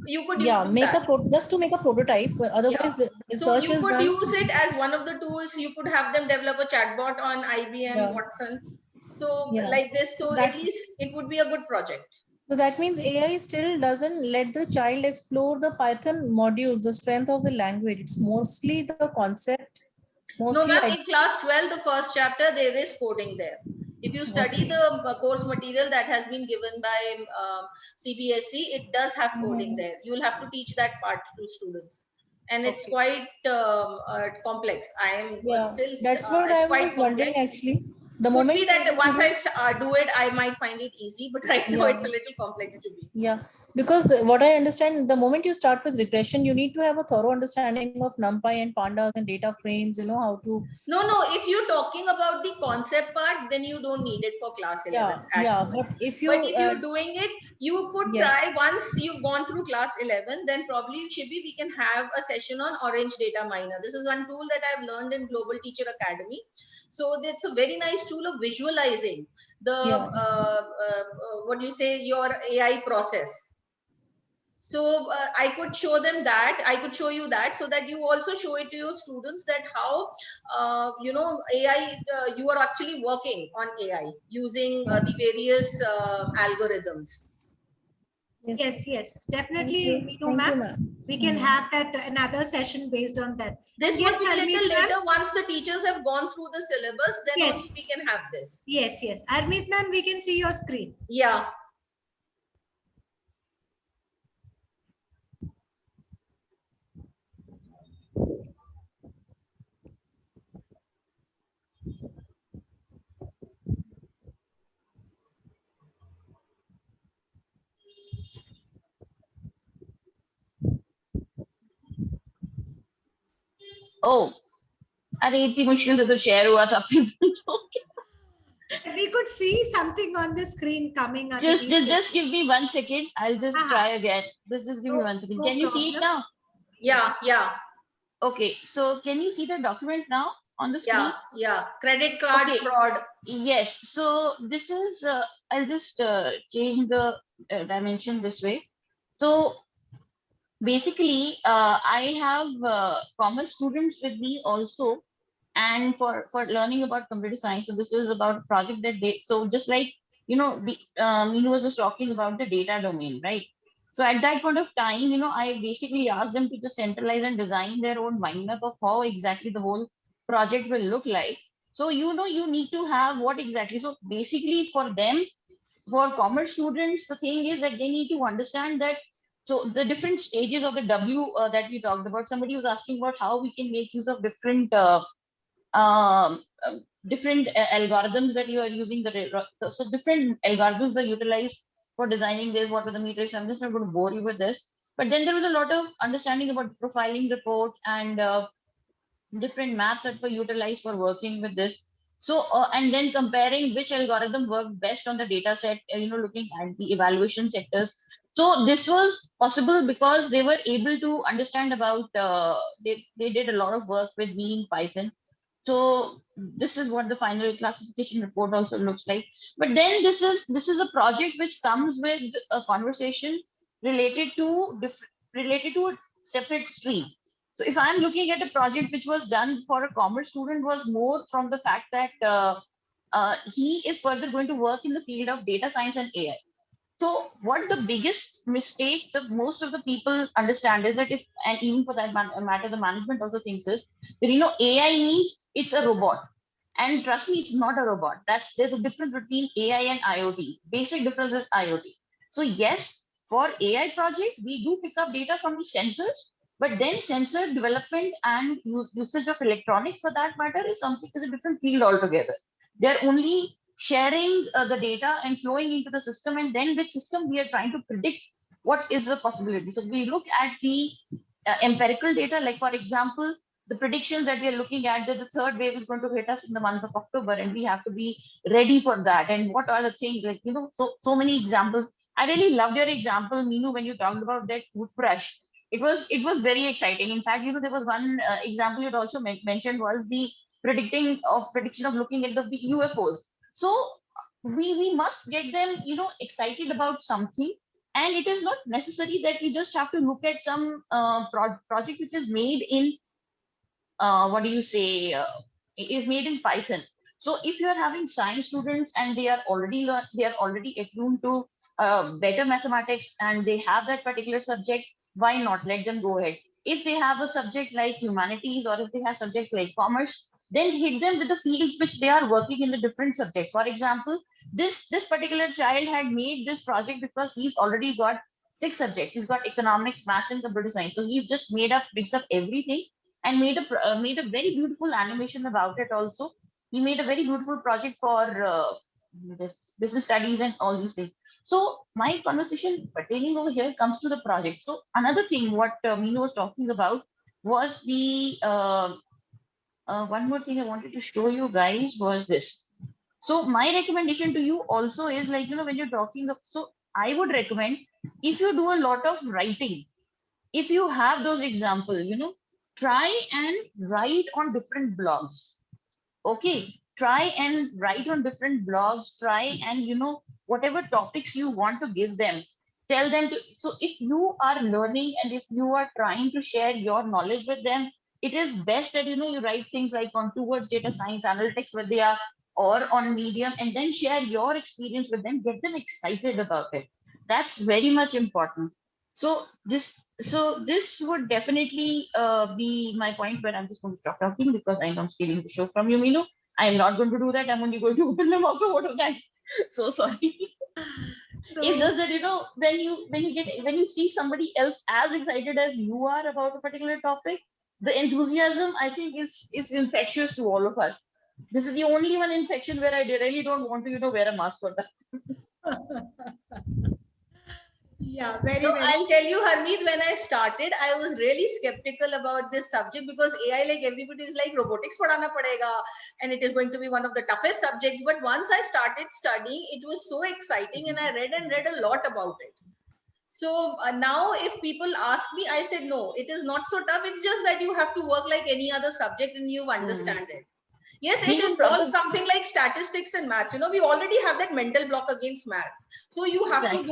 You could use just to make a prototype. Otherwise, so research you is could done. use it as one of the tools. You could have them develop a chatbot on IBM Watson. So like this, so at least it would be a good project. So that means AI still doesn't let the child explore the Python modules, the strength of the language. It's mostly the concept. No, ma'am, in class 12, the first chapter, there is coding there. If you study the course material that has been given by CBSE, it does have coding there. You'll have to teach that part to students. And it's quite complex. I am still. That's what I was wondering actually. The Could moment be that once I do it, I might find it easy, but right now it's a little complex to me. Yeah, because what I understand, the moment you start with regression, you need to have a thorough understanding of NumPy and Pandas and data frames, you know, how to. No, if you're talking about the concept part, then you don't need it for class 11. But if you're doing it, you could try once you've gone through class 11, then probably Shibi, we can have a session on Orange Data Miner. This is one tool that I've learned in Global Teacher Academy. So it's a very nice tool of visualizing the your AI process. So I could show them that, I could show you that, so that you also show it to your students that how AI, you are actually working on AI using the various algorithms. Yes, definitely. We do, ma'am. We can have that another session based on that. This would be a little later. Once the teachers have gone through the syllabus, then only we can have this. Yes. Harmeet ma'am, we can see your screen. Yeah. Oh, अरे इतनी मुश्किल से तो share हुआ था We could see something on the screen coming. Just give me 1 second. I'll just try again. Just give me 1 second. Can you see it now? Yeah. Okay, so can you see the document now on the screen? Yeah. Credit card fraud. Yes. So this is. I'll just change the dimension this way. So basically, I have commerce students with me also. And for learning about computer science, so this is about a project that they, so just like, Meenu was just talking about the data domain, right? So at that point of time, I basically asked them to just centralize and design their own mind map of how exactly the whole project will look like. So, you need to have what exactly. So basically for them, for commerce students, the thing is that they need to understand that, so the different stages of the W that we talked about, somebody was asking about how we can make use of different different algorithms that you are using. So different algorithms were utilized for designing this. What were the meters? I'm just not going to bore you with this. But then there was a lot of understanding about profiling report and different maps that were utilized for working with this. So, and then comparing which algorithm worked best on the data set, looking at the evaluation sectors. So this was possible because they were able to understand about, they did a lot of work with me in Python. So this is what the final classification report also looks like. But then this is a project which comes with a conversation related to a separate stream. So if I'm looking at a project which was done for a commerce student, was more from the fact that he is further going to work in the field of data science and AI. So what the biggest mistake that most of the people understand is that and even for that matter, the management also thinks is that, AI means it's a robot. And trust me, it's not a robot. There's a difference between AI and IoT. Basic difference is IoT. So yes, for AI project, we do pick up data from the sensors, but then sensor development and usage of electronics for that matter is a different field altogether. They're only sharing the data and flowing into the system, and then with system we are trying to predict what is the possibility. So we look at the empirical data, like for example, the predictions that we are looking at, that the third wave is going to hit us in the month of October, and we have to be ready for that. And what are the things, like, so many examples. I really loved your example, Meenu, when you talked about that toothbrush. It was very exciting. In fact, there was one example you had also mentioned was the prediction of looking at the UFOs. So we must get them, excited about something. And it is not necessary that you just have to look at some project which is made in is made in Python. So if you are having science students and they are already attuned to better mathematics and they have that particular subject, why not let them go ahead? If they have a subject like humanities, or if they have subjects like commerce, then hit them with the fields which they are working in the different subjects. For example, this particular child had made this project because he's already got 6 subjects. He's got economics, maths, and computer science. So he just mixed up everything and made a very beautiful animation about it. Also, he made a very beautiful project for this business studies and all these things. So my conversation pertaining over here comes to the project. So another thing what Meenu was talking about was the one more thing I wanted to show you guys was this. So my recommendation to you also is, like, when you're talking so I would recommend, if you do a lot of writing, if you have those examples, try and write on different blogs. Okay, try and write on different blogs, try and, whatever topics you want to give them, tell them to. So if you are learning and if you are trying to share your knowledge with them, it is best that, you write things like on Towards Data Science, Analytics Vidya, or on Medium, and then share your experience with them, get them excited about it. That's very much important. So this would definitely be my point, where I'm just going to stop talking because I know I'm stealing the show from you, Meenu. I'm not going to do that. I'm only going to open them up for what of that. So sorry. So, It's just that, when you see somebody else as excited as you are about a particular topic, the enthusiasm, I think, is infectious to all of us. This is the only one infection where I really don't want to, wear a mask for that. yeah, very, No, very. I'll tell you, Harmeet, when I started, I was really skeptical about this subject because AI, like everybody is like, robotics padhana padega, and it is going to be one of the toughest subjects. But once I started studying, it was so exciting, and I read a lot about it. So now if people ask me, I said, no, it is not so tough. It's just that you have to work like any other subject and you understand it. Yes, it involves something like statistics and maths. We already have that mental block against maths. So you have to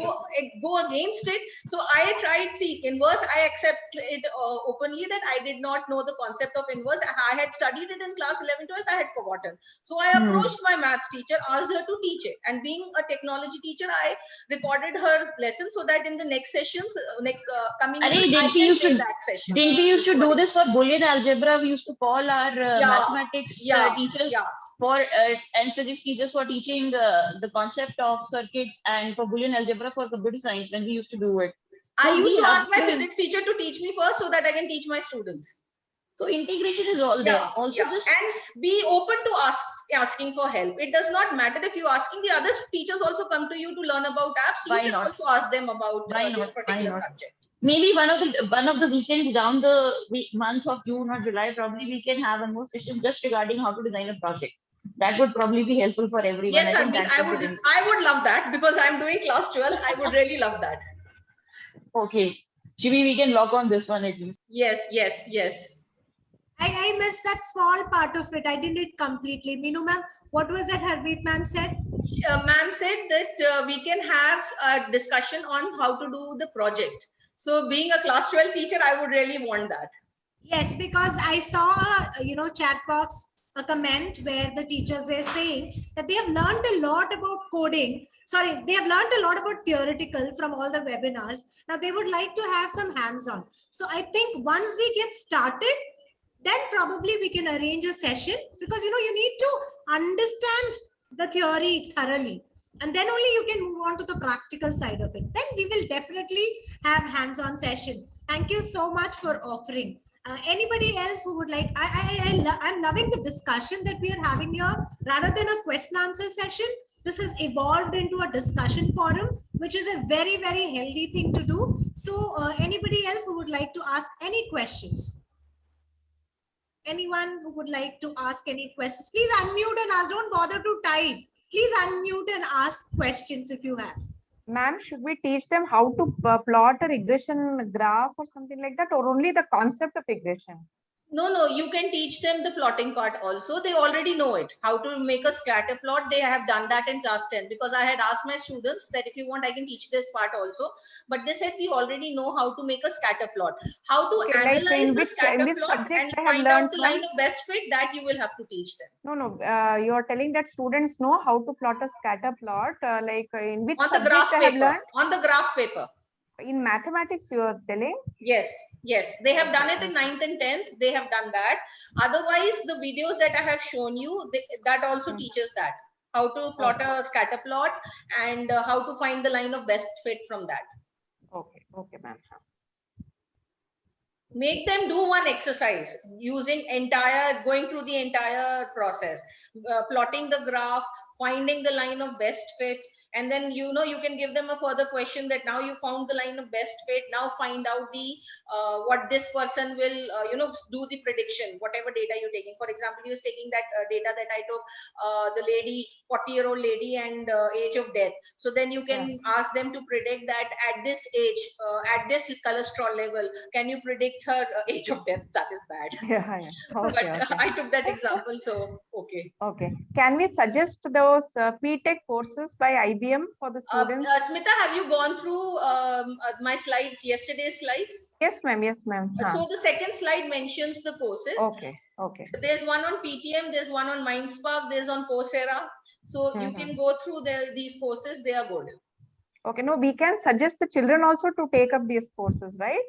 go against it. So I tried, inverse. I accept it openly that I did not know the concept of inverse. I had studied it in class 11, 12. I had forgotten. So I approached my maths teacher, asked her to teach it. And being a technology teacher, I recorded her lesson so that in the next sessions, coming in, I can say that session. Didn't we used to do this for Boolean algebra? We used to call our mathematics teachers and physics teachers for teaching the concept of circuits, and for Boolean algebra for computer science when we used to do it. I used to ask my physics teacher to teach me first so that I can teach my students. So integration is all there. Also, just and be open to asking for help. It does not matter if you're asking, the other teachers also come to you to learn about apps. You Why can not? also ask them about Why their not? particular Why not? subject. Maybe one of the weekends down the month of June or July, probably we can have a more session just regarding how to design a project. That would probably be helpful for everyone. Yes, I think I would love that, because I'm doing class 12. I would really love that. Okay, Shivi, we can lock on this one at least. Yes, yes, yes. I missed that small part of it. I didn't it completely. Meenu ma'am, what was that Harpreet ma'am said? Ma'am said that we can have a discussion on how to do the project. So being a class 12 teacher, I would really want that. Yes, because I saw a chat box, a comment where the teachers were saying that they have learned a lot about coding. Sorry, they have learned a lot about theoretical from all the webinars. Now they would like to have some hands-on. So I think once we get started, then probably we can arrange a session, because you need to understand the theory thoroughly, and then only you can move on to the practical side of it. Then we will definitely have hands-on session. Thank you so much for offering. Anybody else who would like? I'm loving the discussion that we are having here. Rather than a question answer session, this has evolved into a discussion forum, which is a very, very healthy thing to do. So anybody else who would like to ask any questions? Anyone who would like to ask any questions, please unmute and ask. Don't bother to type. Please unmute and ask questions if you have. Ma'am, should we teach them how to plot a regression graph or something like that, or only the concept of regression? No, you can teach them the plotting part also. They already know it. How to make a scatter plot. They have done that in class 10, because I had asked my students that if you want, I can teach this part also. But they said we already know how to make a scatter plot. How to analyze the scatter plot and find out the line of best fit, that you will have to teach them. No, you are telling that students know how to plot a scatter plot, like in which on the graph paper. On the graph paper. In mathematics, you are telling? Yes, they have done it in 9th and 10th. They have done that. Otherwise, the videos that I have shown you, that also teaches that. How to plot a scatter plot and how to find the line of best fit from that. Okay, ma'am. Make them do one exercise using going through the entire process, plotting the graph, finding the line of best fit. And then, you can give them a further question that now you found the line of best fit. Now find out what this person will, do the prediction, whatever data you're taking. For example, you're taking that data that I took, the lady, 40-year-old lady and age of death. So then you can ask them to predict that at this age, at this cholesterol level, can you predict her age of death? That is bad. Okay. I took that example, so okay. Can we suggest those P-Tech courses by IBM for the students? Smita, have you gone through my slides, yesterday's slides? Yes, ma'am. So the second slide mentions the courses. Okay. There's one on PTM, there's one on Mindspark, there's on Coursera. So you can go through these courses, they are good. Okay, no, we can suggest the children also to take up these courses, right?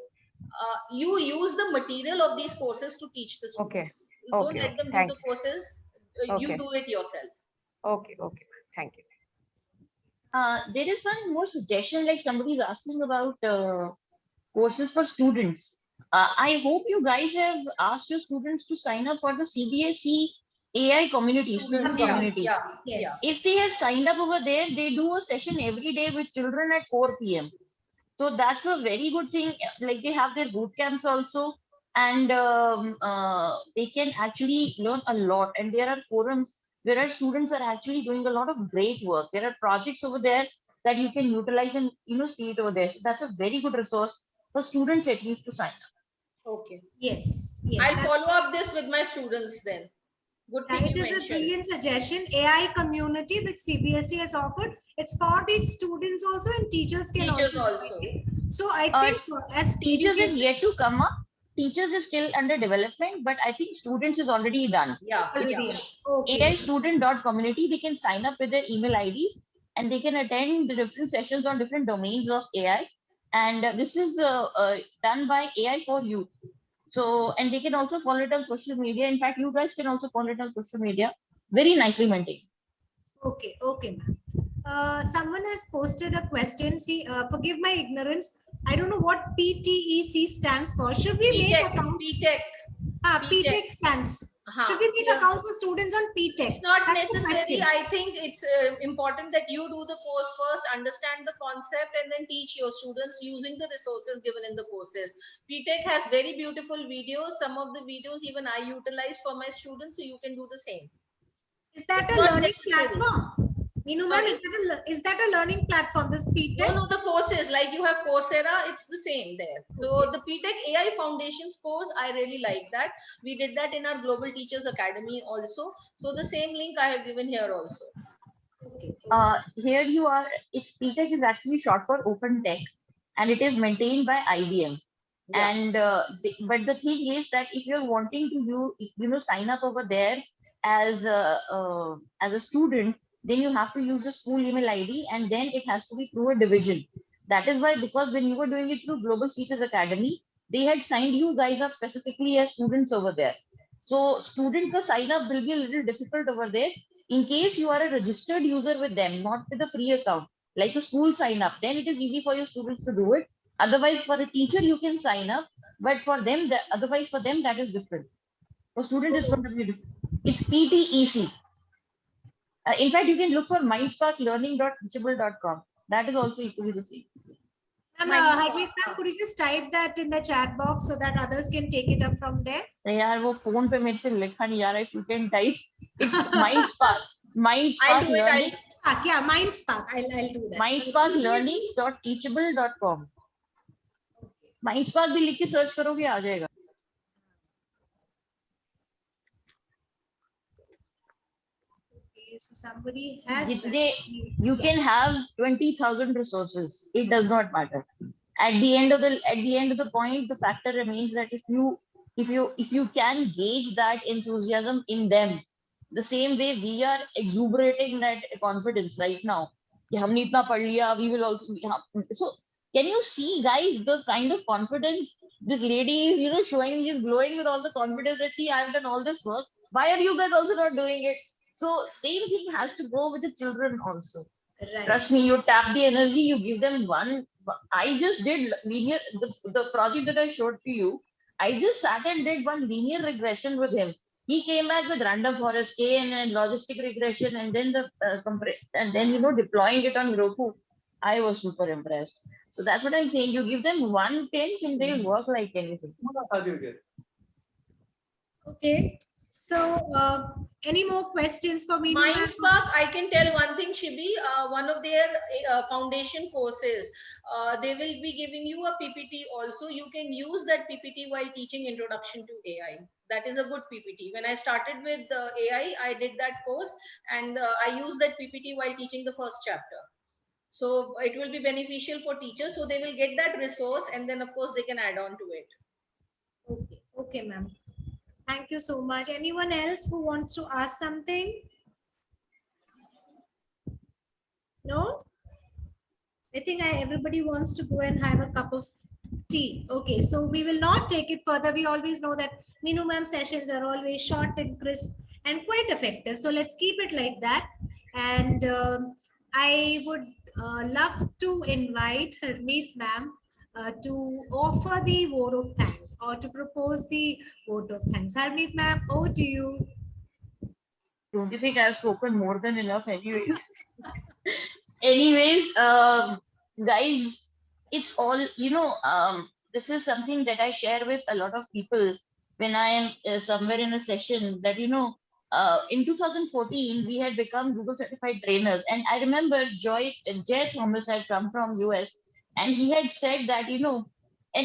You use the material of these courses to teach the students. You don't let them do the courses, you do it yourself. Okay, thank you. There is one more suggestion, like somebody is asking about courses for students. I hope you guys have asked your students to sign up for the CBSE AI community, student community. Yes. If they have signed up over there, they do a session every day with children at 4 p.m. So that's a very good thing. Like they have their boot camps also, and they can actually learn a lot. And there are forums where our students are actually doing a lot of great work. There are projects over there that you can utilize and see it over there. So that's a very good resource for students at least to sign up. Okay. Yes. I'll follow up this with my students then. Good thing it is a brilliant suggestion. AI community which CBSE has offered. It's for the students also, and teachers can also. So I think as teachers is yet to come up. Teachers is still under development, but I think students is already done. AIstudent.community, they can sign up with their email IDs and they can attend the different sessions on different domains of AI. And this is done by AI for Youth. So, and they can also follow it on social media. In fact, you guys can also follow it on social media. Very nicely maintained. Okay, ma'am. Someone has posted a question. See, forgive my ignorance. I don't know what PTEC stands for. Should we make accounts? PTech. P-Tech scans. Huh. Should we make Yeah. accounts for students on P-Tech? It's not That's the necessary. question. I think it's important that you do the course first, understand the concept, and then teach your students using the resources given in the courses. P-Tech has very beautiful videos. Some of the videos even I utilize for my students, so you can do the same. Is that It's a not learning necessary. platform? Meenu ma'am, is that a learning platform, this P-Tech? No, the courses, like you have Coursera, it's the same there. So the P-Tech AI Foundations course, I really like that. We did that in our Global Teachers Academy also. So the same link I have given here also. Here you are, P-Tech is actually short for Open Tech, and it is maintained by IBM. Yeah. And but the thing is that if you're wanting to sign up over there as a student, then you have to use a school email ID, and then it has to be through a division. That is why, because when you were doing it through Global Teachers Academy, they had signed you guys up specifically as students over there. So student ka sign up will be a little difficult over there. In case you are a registered user with them, not with a free account, like a school sign up, then it is easy for your students to do it. Otherwise, for a teacher, you can sign up, but for them, otherwise for them, that is different. For student, it's going to be different. It's PTEC. In fact, you can look for mindsparklearning.teachable.com. That is also equally the same. Harmeet ma'am, could you just type that in the chat box so that others can take it up from there? यार वो phone पे मेरे से लिखा नहीं आ रहा. If you can type, it's Mindspark. I'll do it. Learning. Yeah, Mindspark. I'll do that. Mindsparklearning.teachable.com. Mindspark भी लिख के सर्च करोगे आ जाएगा. Okay, so somebody has. You can have 20,000 resources. It does not matter. At the end of the point, the factor remains that if you can gauge that enthusiasm in them, the same way we are exuberating that confidence right now. कि हमने इतना पढ़ लिया, we will also. So can you see, guys, the kind of confidence this lady is, showing? She is glowing with all the confidence that see, I've done all this work. Why are you guys also not doing it? So same thing has to go with the children also. Right. Trust me, you tap the energy, you give them one. I just did linear, the project that I showed to you. I just sat and did one linear regression with him. He came back with random forest gain and logistic regression, and then deploying it on Heroku. I was super impressed. So that's what I'm saying. You give them one pinch and they'll work like anything. Okay. So, any more questions for me? Mindspark, I can tell one thing, Shibi, one of their foundation courses, they will be giving you a PPT also. You can use that PPT while teaching Introduction to AI. That is a good PPT. When I started with AI, I did that course, and I used that PPT while teaching the first chapter. So it will be beneficial for teachers. So they will get that resource, and then of course they can add on to it. Okay, okay, ma'am. Thank you so much. Anyone else who wants to ask something? No? I think everybody wants to go and have a cup of tea. Okay, so we will not take it further. We always know that Meenu ma'am sessions are always short and crisp and quite effective. So let's keep it like that. And I would love to invite Harmeet ma'am to offer the vote of thanks or to propose the vote of thanks. Harmeet ma'am, over to you. Don't you think I've spoken more than enough anyways? Anyways, guys, it's all, this is something that I share with a lot of people when I am somewhere in a session that, in 2014, we had become Google certified trainers. And I remember Jay Thomas had come from US, and he had said that, an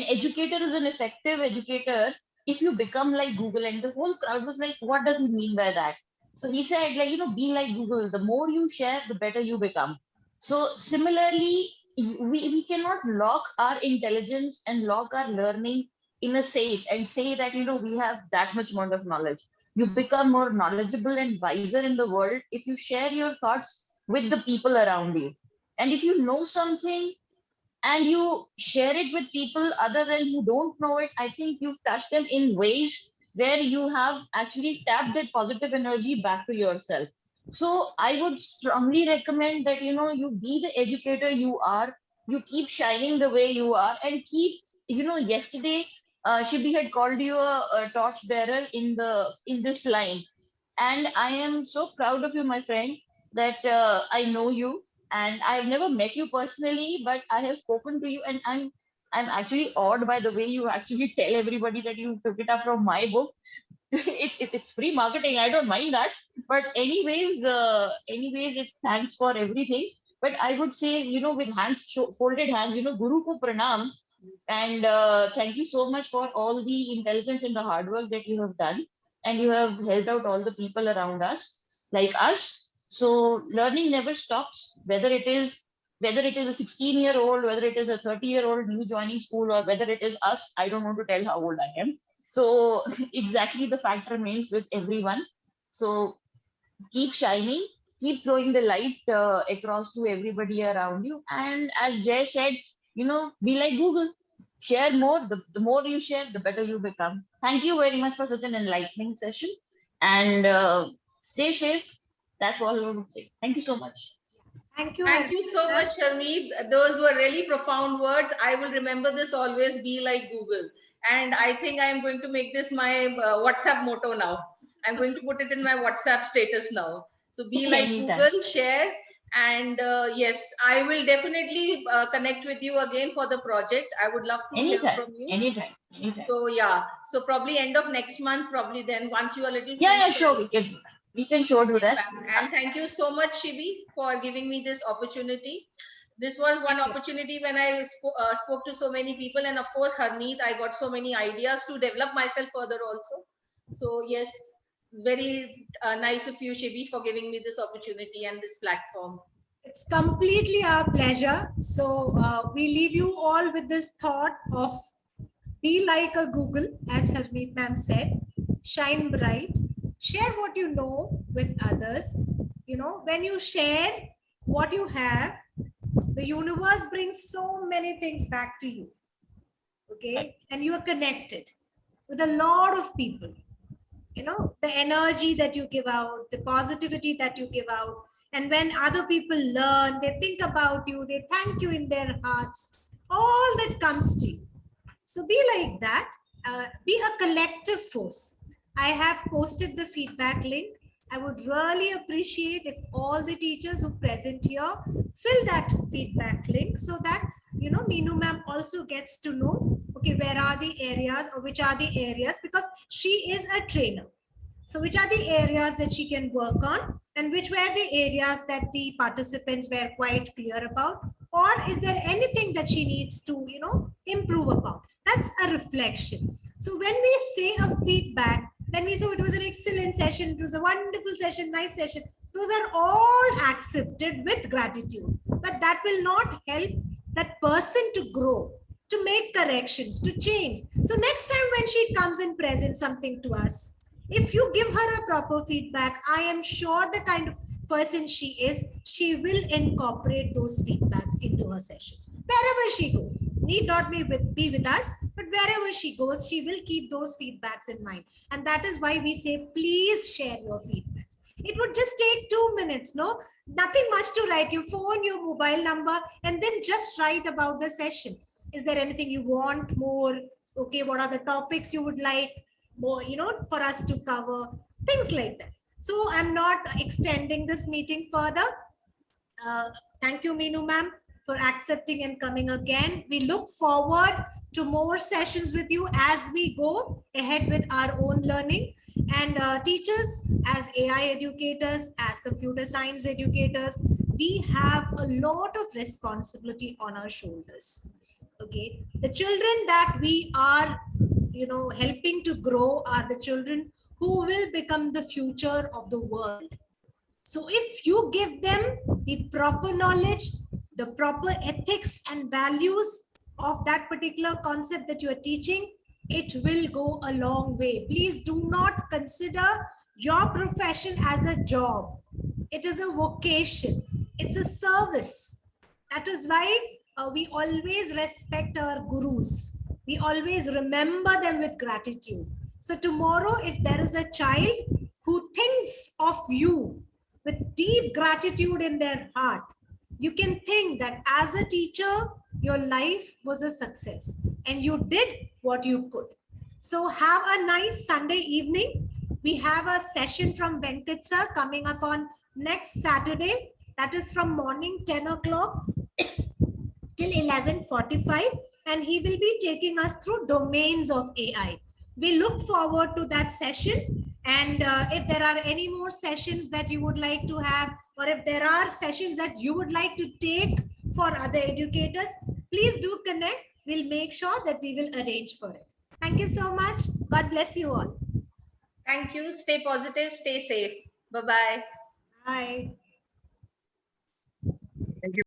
educator is an effective educator if you become like Google. And the whole crowd was like, what does he mean by that? So he said, be like Google. The more you share, the better you become. So similarly, we cannot lock our intelligence and lock our learning in a safe and say that, we have that much amount of knowledge. You become more knowledgeable and wiser in the world if you share your thoughts with the people around you. And if you know something and you share it with people other than who don't know it, I think you've touched them in ways where you have actually tapped that positive energy back to yourself. So I would strongly recommend that, you be the educator you are, you keep shining the way you are, and keep, yesterday Shibi had called you a torch bearer in this line, and I am so proud of you, my friend, that I know you, and I have never met you personally, but I have spoken to you, and I'm actually awed by the way you actually tell everybody that you took it up from my book. It's free marketing. I don't mind that. But anyways, it's thanks for everything. But I would say, with folded hands, Guru ko pranam, and thank you so much for all the intelligence and the hard work that you have done, and you have helped out all the people around us, like us. So learning never stops, whether it is a 16-year-old, whether it is a 30-year-old new joining school, or whether it is us. I don't want to tell how old I am. So exactly the fact remains with everyone. So keep shining, keep throwing the light across to everybody around you. And as Jay said, be like Google. Share more. The more you share, the better you become. Thank you very much for such an enlightening session. And stay safe. That's all I would say. Thank you so much. Thank you. Thank you so much, Harmeet. Those were really profound words. I will remember this always, be like Google. And I think I'm going to make this my WhatsApp motto now. I'm going to put it in my WhatsApp status now. So be like Anytime. Google, share. And yes, I will definitely connect with you again for the project. I would love to hear Anytime. from you. Anytime. So yeah, so probably end of next month, probably then once you are a little. Yeah, sure. We can sure do that. And thank you so much, Shibi, for giving me this opportunity. This was one opportunity when I spoke to so many people, and of course, Harmeet, I got so many ideas to develop myself further also. So yes, very nice of you, Shibi, for giving me this opportunity and this platform. It's completely our pleasure. So we leave you all with this thought of be like a Google, as Harmeet ma'am said, shine bright, share what you know with others. When you share what you have, the universe brings so many things back to you. Okay. And you are connected with a lot of people. The energy that you give out, the positivity that you give out. And when other people learn, they think about you, they thank you in their hearts, all that comes to you. So be like that, be a collective force. I have posted the feedback link. I would really appreciate if all the teachers who present here fill that feedback link so that, Meenu ma'am also gets to know, okay, where are the areas or which are the areas, because she is a trainer. So which are the areas that she can work on, and which were the areas that the participants were quite clear about, or is there anything that she needs to, improve about? That's a reflection. So when we say a feedback, when we say it was an excellent session, it was a wonderful session, nice session, those are all accepted with gratitude. But that will not help that person to grow, to make corrections, to change. So next time when she comes and presents something to us, if you give her a proper feedback, I am sure the kind of person she is, she will incorporate those feedbacks into her sessions. Wherever she goes, need not be with us, but wherever she goes, she will keep those feedbacks in mind. And that is why we say, please share your feedbacks. It would just take 2 minutes, no? Nothing much to write. Your phone, your mobile number, and then just write about the session. Is there anything you want more? Okay, what are the topics you would like more, for us to cover? Things like that. So I'm not extending this meeting further. Thank you, Meenu ma'am, for accepting and coming again. We look forward to more sessions with you as we go ahead with our own learning. And teachers, as AI educators, as computer science educators, we have a lot of responsibility on our shoulders. Okay, the children that we are, helping to grow are the children who will become the future of the world. So if you give them the proper knowledge, the proper ethics and values of that particular concept that you are teaching, it will go a long way. Please do not consider your profession as a job. It is a vocation. It's a service. That is why we always respect our gurus. We always remember them with gratitude. So tomorrow, if there is a child who thinks of you with deep gratitude in their heart, you can think that as a teacher, your life was a success and you did what you could. So have a nice Sunday evening. We have a session from Venkat sir coming up on next Saturday. That is from morning 10 o'clock till 11:45. And he will be taking us through domains of AI. We look forward to that session. And if there are any more sessions that you would like to have, or if there are sessions that you would like to take for other educators, please do connect. We'll make sure that we will arrange for it. Thank you so much. God bless you all. Thank you. Stay positive, stay safe. Bye-bye. Bye.